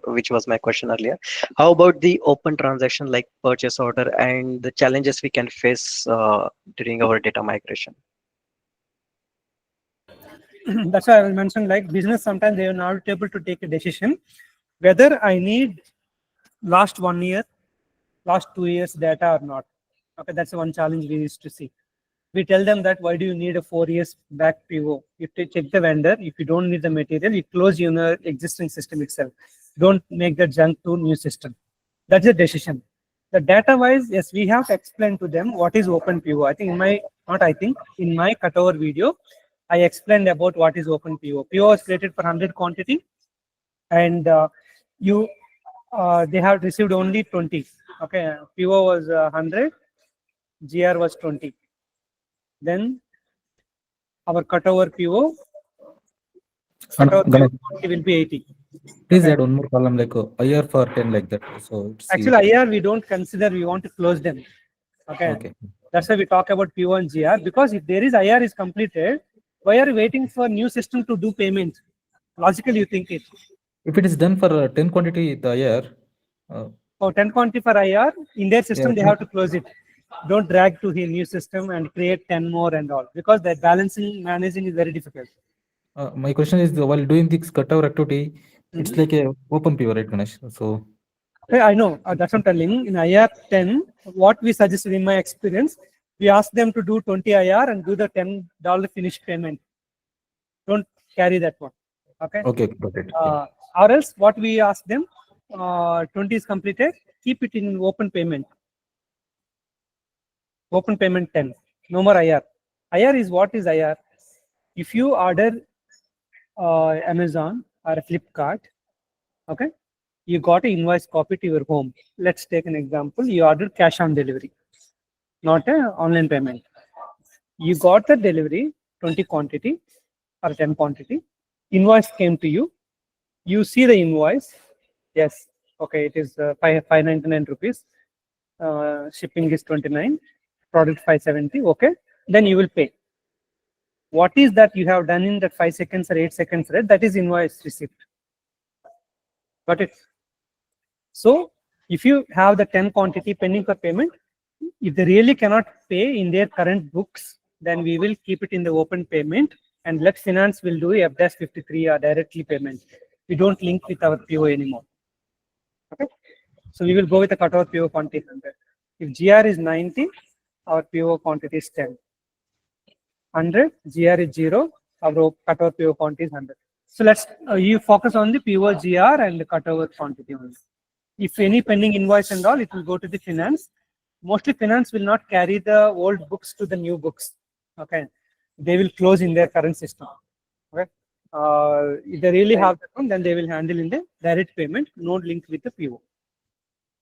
which was my question earlier. How about the open transaction like purchase order and the challenges we can face during our data migration? That's why I mentioned, like business, sometimes they are not able to take a decision whether I need last 1 year, last 2 years data or not. Okay, that's one challenge we used to see. We tell them that why do you need a 4 years back PO? You check the vendor. If you don't need the material, you close your existing system itself. Don't make the junk to new system. That's a decision. The data wise, yes, we have to explain to them what is open PO. I think in my cutover video, I explained about what is open PO. PO is created for 100 quantity, and you they have received only 20. Okay, PO was 100, GR was 20. Then our cutover PO, Ganesh, will be 80. please Okay. add one more column like IR for 10 like that. So it's Actually, IR we don't consider. We want to close them. Okay. okay. That's why we talk about PO and GR, because if there is IR is completed, why are you waiting for new system to do payment? Logically, you think it. If it is done for 10 quantity, the IR. For 10 quantity for IR, in their system, Yeah. they have to close it. Don't drag to the new system and create 10 more and all, because that balancing, managing is very difficult. My question is, while doing this cutover activity, it's like a open PO, right, Ganesh? So I know, that's what I'm telling. In IR 10, what we suggested in my experience, we ask them to do 20 IR and do the $10 finish payment. Don't carry that one. Okay. okay, got it. Or else, what we ask them, 20 is completed, keep it in open payment. Open payment 10. No more IR. IR is what is IR? If you order Amazon or Flipkart, okay, you got an invoice copy to your home. Let's take an example. You ordered cash on delivery, not an online payment. You got the delivery, 20 quantity or 10 quantity. Invoice came to you. You see the invoice. Yes, okay, it is 599 rupees. Shipping is 29. Product 570. Okay, then you will pay. What is that you have done in that 5 seconds or 8 seconds, right? That is invoice receipt. Got it? So if you have the 10 quantity pending for payment, if they really cannot pay in their current books, then we will keep it in the open payment and let finance will do F-53 or directly payment. We don't link with our PO anymore. Okay. So we will go with the cutover PO quantity 100. If GR is 90, our PO quantity is 10. 100, GR is 0, our cutover PO quantity is 100. So let's you focus on the PO GR and the cutover quantity only. If any pending invoice and all, it will go to the finance. Mostly finance will not carry the old books to the new books. Okay, they will close in their current system. Okay, if they really have that one, then they will handle in the direct payment, no link with the PO.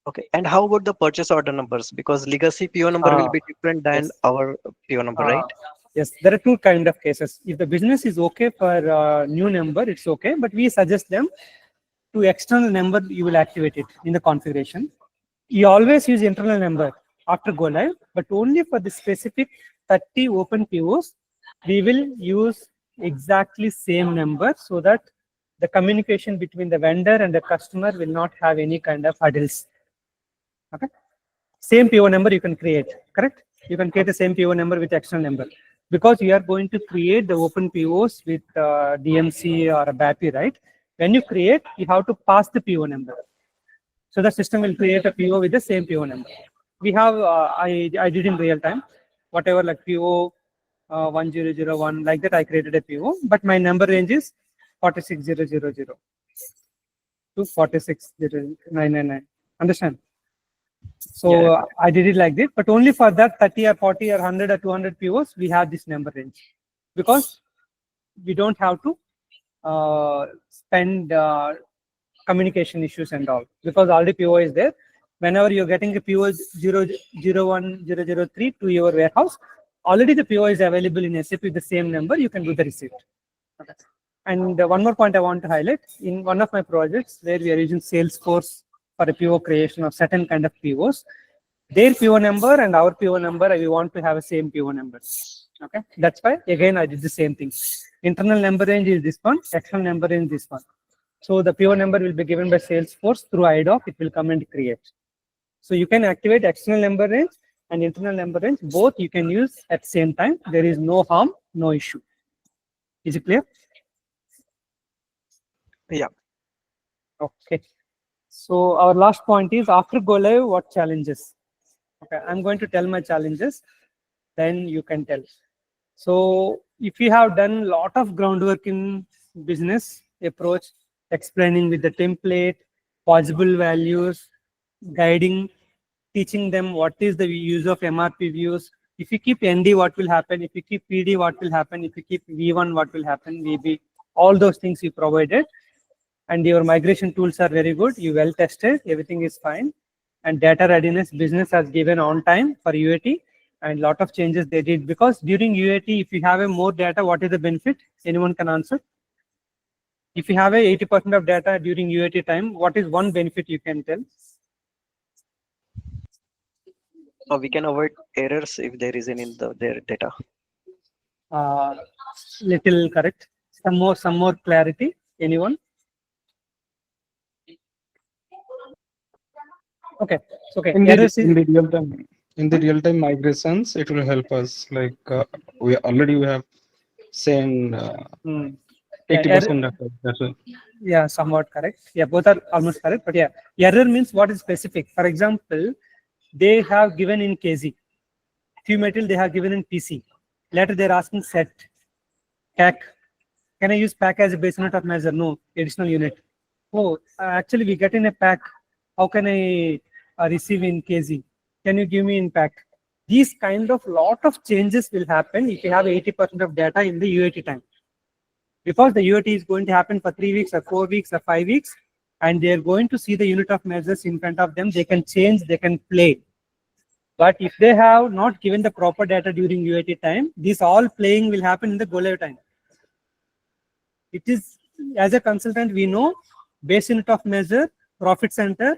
Okay, and how about the purchase order numbers? Because legacy PO number will be different than yes. our PO number, right? Yes, there are two kind of cases. If the business is okay for new number, it's okay, but we suggest them to external number, you will activate it in the configuration. You always use internal number after go live, but only for the specific 30 open POs, we will use exactly same number so that the communication between the vendor and the customer will not have any kind of hurdles. Okay, same PO number you can create, correct? You can create the same PO number with external number, because you are going to create the open POs with DMC or a BAPI, right? When you create, you have to pass the PO number. So the system will create a PO with the same PO number. We have, I did in real time, whatever like PO 1001, like that I created a PO, but my number range is 46000 to 46099. Understand? So Yeah. I did it like this, but only for that 30 or 40 or 100 or 200 POs, we have this number range, because we don't have to spend communication issues and all, because already PO is there. Whenever you're getting a PO 001003 to your warehouse, already the PO is available in SAP with the same number, you can do the receipt. Okay. And one more point I want to highlight, in one of my projects where we are using Salesforce for a PO creation of certain kind of POs, their PO number and our PO number, we want to have a same PO number. Okay, that's why again I did the same thing. Internal number range is this one, external number range is this one. So the PO number will be given by Salesforce through IDOC, it will come and create. So you can activate external number range and internal number range, both you can use at the same time. There is no harm, no issue. Is it clear? Yeah. Okay. So our last point is, after go live, what challenges? Okay, I'm going to tell my challenges, then you can tell. So if you have done a lot of groundwork in business approach, explaining with the template, possible values, guiding, teaching them what is the use of MRP views. If you keep ND, what will happen? If you keep PD, what will happen? If you keep V1, what will happen? VB, all those things you provided. and your migration tools are very good. You well tested, everything is fine. And data readiness, business has given on time for UAT, and lot of changes they did, because during UAT, if you have a more data, what is the benefit? Anyone can answer? If you have a 80% of data during UAT time, what is one benefit you can tell? We can avoid errors if there is any in their data. Little correct. Some more clarity. Anyone? Okay. Okay. In the real time migrations, it will help us. Like we have seen 80% of it. That's it. Yeah, somewhat correct. Yeah, both are almost correct. But yeah, error means what is specific. For example, they have given in KZ. Few material they have given in PC. Later they're asking set, pack. Can I use pack as a base unit of measure? No, additional unit. Oh, actually we get in a pack. How can I receive in KZ? Can you give me in pack? These kind of lot of changes will happen if you have 80% of data in the UAT time. Because the UAT is going to happen for 3 weeks or 4 weeks or 5 weeks, and they're going to see the unit of measures in front of them. They can change, they can play. But if they have not given the proper data during UAT time, this all playing will happen in the go live time. It is, as a consultant, we know base unit of measure, profit center,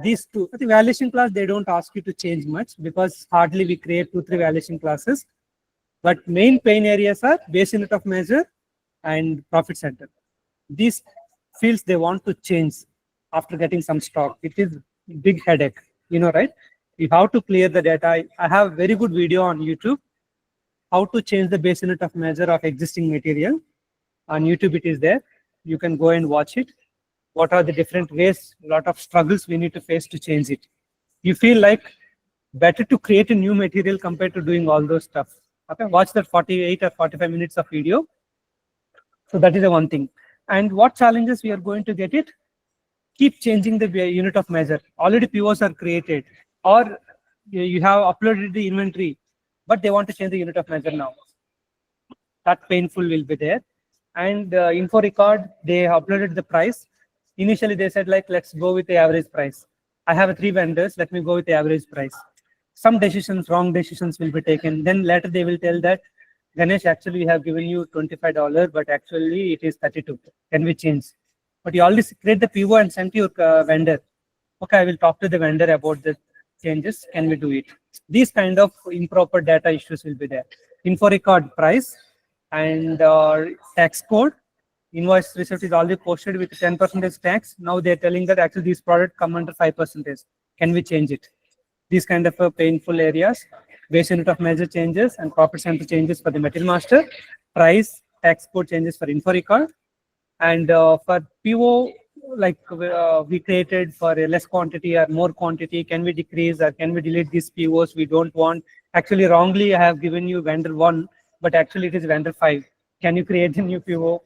these two. At the valuation class, they don't ask you to change much because hardly we create 2-3 valuation classes. But main pain areas are base unit of measure and profit center. These fields they want to change after getting some stock. It is big headache, you know, right? You have to clear the data. I have a very good video on YouTube, how to change the base unit of measure of existing material. On YouTube it is there. You can go and watch it. What are the different ways, a lot of struggles we need to face to change it. You feel like better to create a new material compared to doing all those stuff. Okay, watch that 48 or 45 minutes of video. So that is the one thing. And what challenges we are going to get it? Keep changing the unit of measure. Already POs are created, or you have uploaded the inventory, but they want to change the unit of measure now. That painful will be there. And info record, they uploaded the price. Initially they said like, let's go with the average price. I have 3 vendors, let me go with the average price. Some decisions, wrong decisions will be taken. Then later they will tell that, Ganesh, actually we have given you $25, but actually it is 32. Can we change? But you already create the PO and send to your vendor. Okay, I will talk to the vendor about the changes. Can we do it? These kind of improper data issues will be there. Info record price and tax code. Invoice receipt is already posted with 10% tax. Now they're telling that actually these products come under 5%. Can we change it? These kind of painful areas. Base unit of measure changes and profit center changes for the material master. Price, tax code changes for info record. And for PO, like we created for a less quantity or more quantity, can we decrease or can we delete these POs we don't want? Actually, wrongly, I have given you vendor 1, but actually it is vendor 5. Can you create a new PO?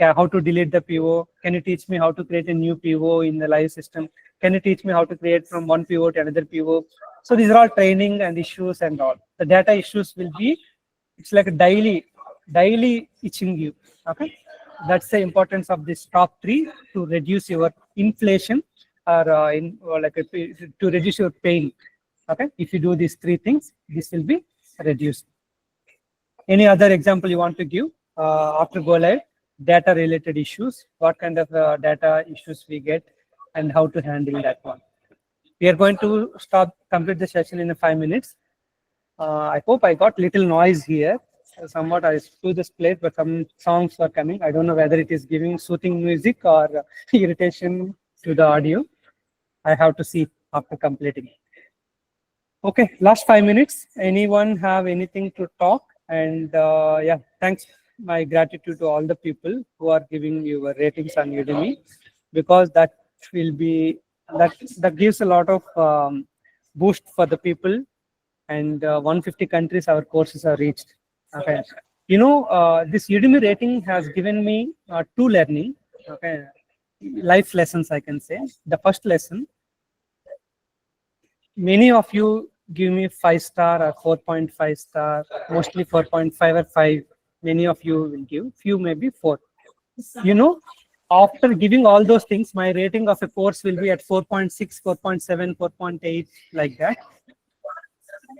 How to delete the PO? Can you teach me how to create a new PO in the live system? Can you teach me how to create from one PO to another PO? So these are all training and issues and all. The data issues will be, it's like a daily itching you. Okay. That's the importance of this top 3 to reduce your inflation or to reduce your pain. Okay. If you do these 3 things, this will be reduced. Any other example you want to give after go live? Data related issues, what kind of data issues we get and how to handle that one. We are going to complete the session in 5 minutes. I hope I got little noise here. Somewhat I threw this plate, but some songs are coming. I don't know whether it is giving soothing music or irritation to the audio. I have to see after completing. Okay, last 5 minutes. Anyone have anything to talk? And yeah, thanks. My gratitude to all the people who are giving your ratings on Udemy, because that will be that gives a lot of boost for the people. And 150 countries our courses are reached. Okay, you know, this Udemy rating has given me 2 learning, okay, life lessons I can say. The first lesson, many of you give me 5-star or 4.5 star, mostly 4.5 or 5. Many of you will give, few maybe 4. You know, after giving all those things, my rating of a course will be at 4.6, 4.7, 4.8, like that.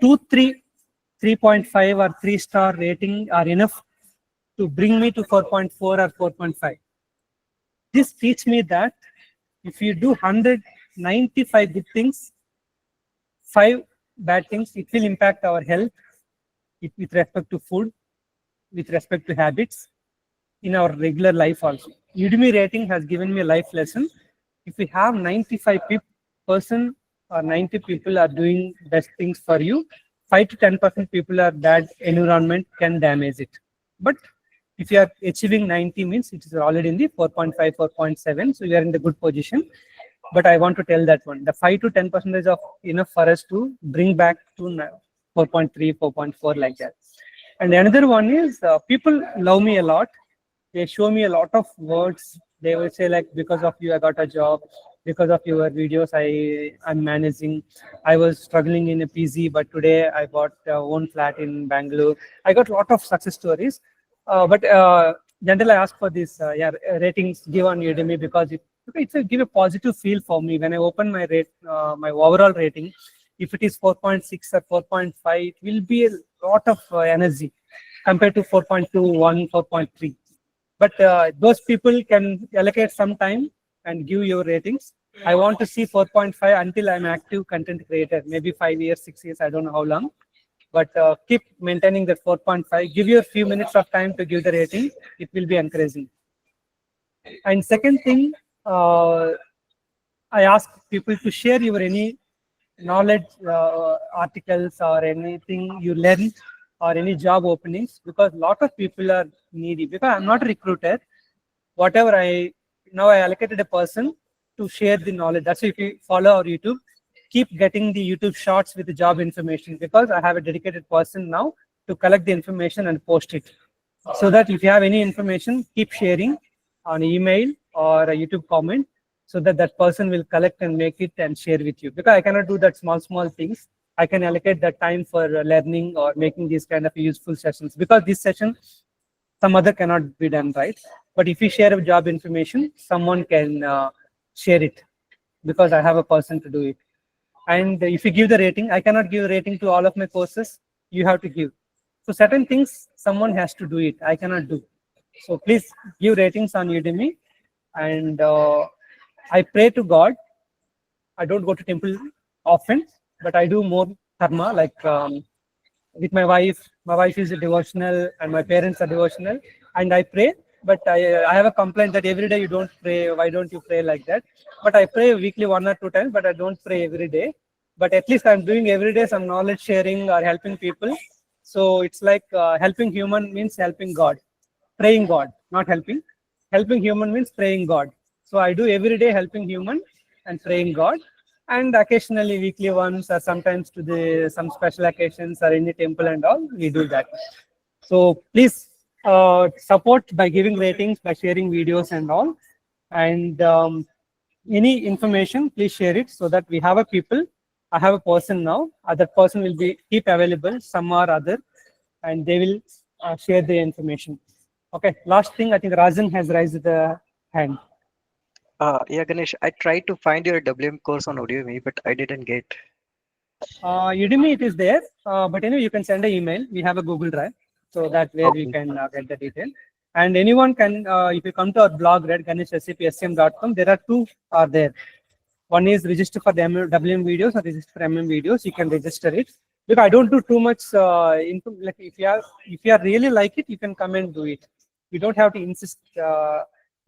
2, 3, 3.5 or 3-star rating are enough to bring me to 4.4 or 4.5. This teaches me that if you do 195 good things, 5 bad things, it will impact our health with respect to food, with respect to habits, in our regular life also. Udemy rating has given me a life lesson. If we have 95% or 90 people are doing best things for you, 5 to 10% people are bad environment can damage it. But if you are achieving 90 means it is already in the 4.5, 4.7, so you are in the good position. But I want to tell that one, the 5 to 10% of enough for us to bring back to 4.3, 4.4, like that. And another one is people love me a lot. They show me a lot of words. They will say like, because of you, I got a job. Because of your videos, I'm managing. I was struggling in a PZ, but today I bought own flat in Bangalore. I got a lot of success stories. But generally, I ask for this ratings give on Udemy because it's give a positive feel for me. When I open my my overall rating, if it is 4.6 or 4.5, it will be a lot of energy compared to 4.21, 4.3. But those people can allocate some time and give your ratings. I want to see 4.5 until I'm active content creator, maybe 5 years, 6 years, I don't know how long. But keep maintaining that 4.5. Give you a few minutes of time to give the rating. It will be encouraging. And second thing, I ask people to share your any knowledge articles or anything you learned or any job openings, because a lot of people are needy. Because I'm not a recruiter, whatever now I allocated a person to share the knowledge. That's why if you follow our YouTube, keep getting the YouTube shorts with the job information, because I have a dedicated person now to collect the information and post it. So that if you have any information, keep sharing on email or a YouTube comment, so that that person will collect and make it and share with you. Because I cannot do that small things. I can allocate that time for learning or making these kind of useful sessions, because this session some other cannot be done, right? But if you share a job information, someone can share it, because I have a person to do it. And if you give the rating, I cannot give a rating to all of my courses. You have to give. So certain things someone has to do it. I cannot do. So please give ratings on Udemy. And I pray to God. I don't go to temple often, but I do more dharma, like with my wife. My wife is a devotional and my parents are devotional, and I pray. But I have a complaint that every day you don't pray. Why don't you pray like that? But I pray weekly 1 or 2 times, but I don't pray every day. But at least I'm doing every day some knowledge sharing or helping people. So it's like helping human means helping God. Praying God, not helping. Helping human means praying God. So I do every day helping human and praying God. And occasionally weekly once, or sometimes to some special occasions or any temple and all, we do that. So please support by giving ratings, by sharing videos and all. And any information, please share it, so that we have a people. I have a person now. Other person will be keep available, some or other, and they will share the information. Okay. Last thing, I think Rajan has raised the hand. Yeah, Ganesh, I tried to find your WM course on Udemy, but I didn't get. Udemy, it is there, but anyway, you can send an email. We have a Google Drive, so that where we can get the detail. And anyone can, if you come to our blog, right, ganeshsapsm.com, there are 2 are there. One is register for the WM videos or register for MM videos. You can register it. Because I don't do too much like if you are really like it, you can come and do it. You don't have to insist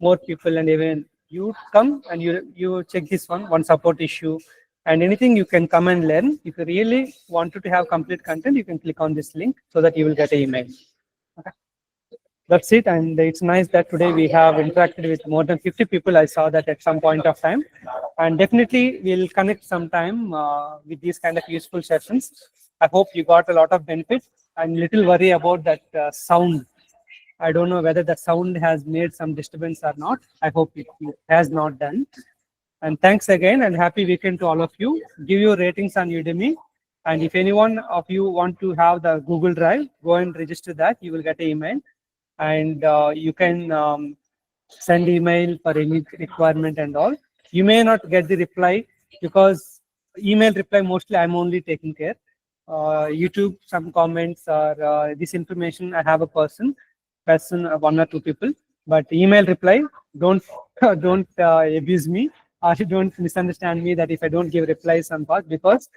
more people, and even you come and you check this one support issue, and anything you can come and learn. If you really wanted to have complete content, you can click on this link so that you will get an email. Okay. That's it. And it's nice that today we have interacted with more than 50 people. I saw that at some point of time, and definitely we'll connect sometime with these kind of useful sessions. I hope you got a lot of benefit. I'm little worried about that sound. I don't know whether the sound has made some disturbance or not. I hope it has not done. And thanks again, and happy weekend to all of you. Give your ratings on Udemy. And if anyone of you want to have the Google Drive, go and register that. You will get an email. And you can send email for any requirement and all. You may not get the reply because email reply mostly I'm only taking care. YouTube, some comments or this information, I have a person, one or two people. But email reply, don't don't abuse me or don't misunderstand me that if I don't give replies on part, because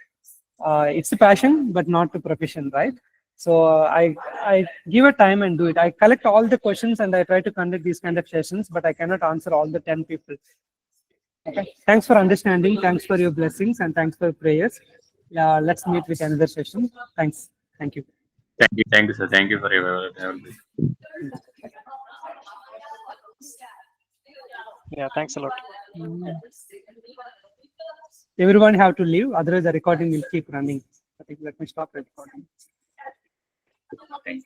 it's a passion but not a profession, right? So I give a time and do it. I collect all the questions and I try to conduct these kind of sessions, but I cannot answer all the 10 people. Okay. Thanks for understanding. Thanks for your blessings and thanks for your prayers. Let's meet with another session. Thanks. Thank you. Thank you, sir. Thank you for your help. Yeah, thanks a lot. Everyone have to leave, otherwise the recording will keep running. I think let me stop the recording. Thanks.